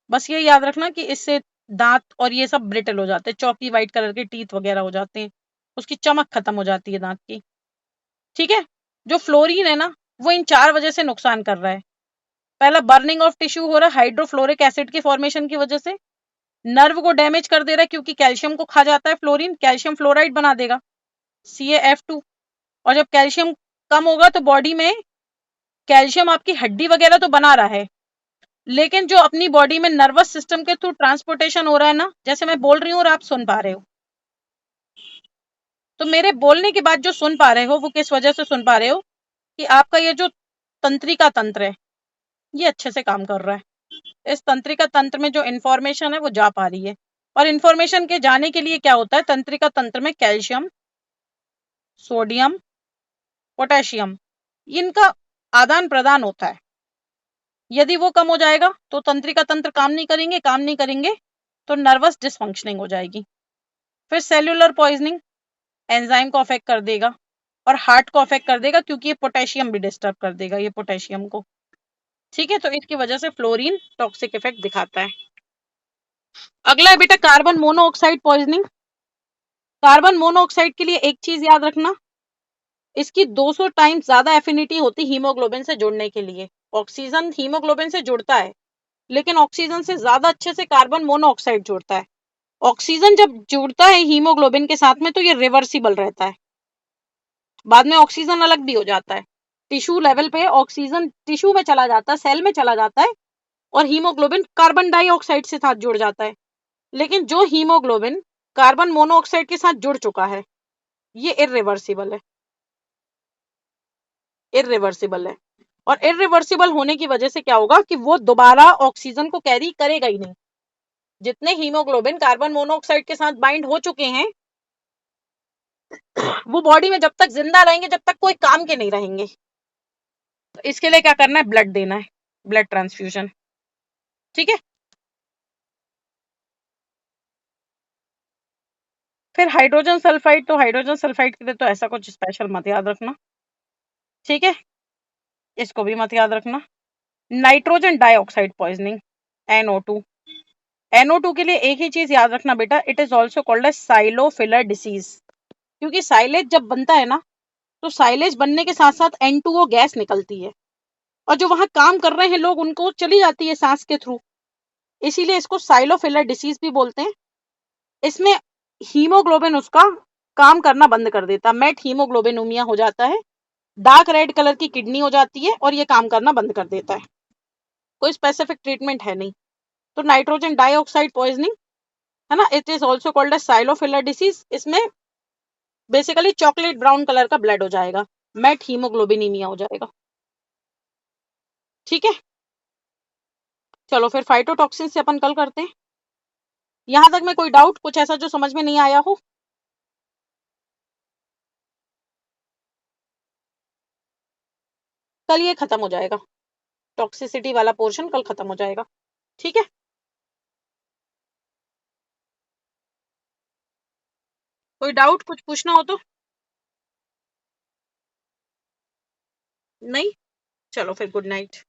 बस ये याद रखना कि इससे दांत और ये सब ब्रिटल हो जाते हैं, चौकी व्हाइट कलर के टीथ वगैरह हो जाते हैं, उसकी चमक खत्म हो जाती है दांत की, ठीक है। जो फ्लोरीन है ना, वो इन 4 वजह से नुकसान कर रहा है। पहला, बर्निंग ऑफ टिश्यू हो रहा है हाइड्रोफ्लोरिक एसिड की फॉर्मेशन की वजह से। नर्व को डैमेज कर दे रहा है क्योंकि कैल्शियम को खा जाता है फ्लोरीन, कैल्शियम फ्लोराइड बना देगा CaF2। और जब कैल्शियम कम होगा तो बॉडी में कैल्शियम आपकी हड्डी वगैरह तो बना रहा है, लेकिन जो अपनी बॉडी में नर्वस सिस्टम के थ्रू ट्रांसपोर्टेशन हो रहा है ना, जैसे मैं बोल रही हूँ और आप सुन पा रहे हो, तो मेरे बोलने के बाद जो सुन पा रहे हो वो किस वजह से सुन पा रहे हो कि आपका ये जो तंत्रिका तंत्र है ये अच्छे से काम कर रहा है। इस तंत्रिका तंत्र में जो इंफॉर्मेशन है वो जा पा रही है, और इंफॉर्मेशन के जाने के लिए क्या होता है, तंत्रिका तंत्र में कैल्शियम, सोडियम, पोटेशियम, इनका आदान प्रदान होता है। यदि वो कम हो जाएगा तो तंत्रिका तंत्र काम नहीं करेंगे तो नर्वस डिसफंक्शनिंग हो जाएगी। फिर सेल्यूलर पॉइजनिंग एंजाइम को अफेक्ट कर देगा और हार्ट को अफेक्ट कर देगा, क्योंकि ये पोटेशियम भी डिस्टर्ब कर देगा, ये पोटेशियम को, ठीक है। तो इसकी वजह से फ्लोरीन टॉक्सिक इफेक्ट दिखाता है। अगला है बेटा carbon monoxide poisoning. Carbon monoxide के लिए एक चीज याद रखना, इसकी 200 टाइम्स ज्यादा एफिनिटी होती हीमोग्लोबिन से जुड़ने के लिए। ऑक्सीजन हीमोग्लोबिन से जुड़ता है, लेकिन ऑक्सीजन से ज्यादा अच्छे से कार्बन मोनोऑक्साइड जुड़ता है। ऑक्सीजन जब जुड़ता है हीमोग्लोबिन के साथ में तो ये रिवर्सिबल रहता है, बाद में ऑक्सीजन अलग भी हो जाता है। टिश्यू लेवल पे ऑक्सीजन टिश्यू में चला जाता है, सेल में चला जाता है, और हीमोग्लोबिन कार्बन डाइऑक्साइड से साथ जुड़ जाता है। लेकिन जो हीमोग्लोबिन कार्बन मोनोऑक्साइड के साथ जुड़ चुका है ये इर्रिवर्सिबल है, इर्रिवर्सिबल है। और इर्रिवर्सिबल होने की वजह से क्या होगा कि वो दोबारा ऑक्सीजन को कैरी करेगा ही नहीं। जितने हीमोग्लोबिन कार्बन मोनोऑक्साइड के साथ बाइंड हो चुके हैं वो बॉडी में जब तक जिंदा रहेंगे, जब तक कोई काम के नहीं रहेंगे। तो इसके लिए क्या करना है, ब्लड देना है, ब्लड ट्रांसफ्यूजन, ठीक है। फिर हाइड्रोजन सल्फाइड, तो हाइड्रोजन सल्फाइड के लिए तो ऐसा कुछ स्पेशल मत याद रखना, ठीक है, इसको भी मत याद रखना। Nitrogen dioxide poisoning NO2, NO2 के लिए एक ही चीज याद रखना बेटा, it is also called as silo filler disease. क्योंकि साइलेज जब बनता है ना, तो साइलेज बनने के साथ साथ N2O गैस निकलती है, और जो वहां काम कर रहे हैं लोग उनको चली जाती है सांस के थ्रू, इसीलिए इसको साइलोफिलर डिसीज भी बोलते हैं। इसमें हीमोग्लोबिन उसका काम करना बंद कर देता, मेट हीमोग्लोबिनूमिया हो जाता है, डार्क रेड कलर की किडनी हो जाती है और ये काम करना बंद कर देता है। कोई स्पेसिफिक ट्रीटमेंट है नहीं। तो नाइट्रोजन डाइऑक्साइड पॉइजनिंग है ना, it is also called as silo filler disease. इसमें बेसिकली चॉकलेट ब्राउन कलर का ब्लड हो जाएगा, मेट हीमोग्लोबिनीमिया हो जाएगा, ठीक है। चलो फिर फाइटोटॉक्सिन से अपन कल करते हैं। यहां तक में कोई डाउट, कुछ ऐसा जो समझ में नहीं आया हो? कल ये खत्म हो जाएगा, टॉक्सिसिटी वाला पोर्शन कल खत्म हो जाएगा, ठीक है। कोई डाउट, कुछ पूछना हो तो? नहीं, चलो फिर गुड नाइट।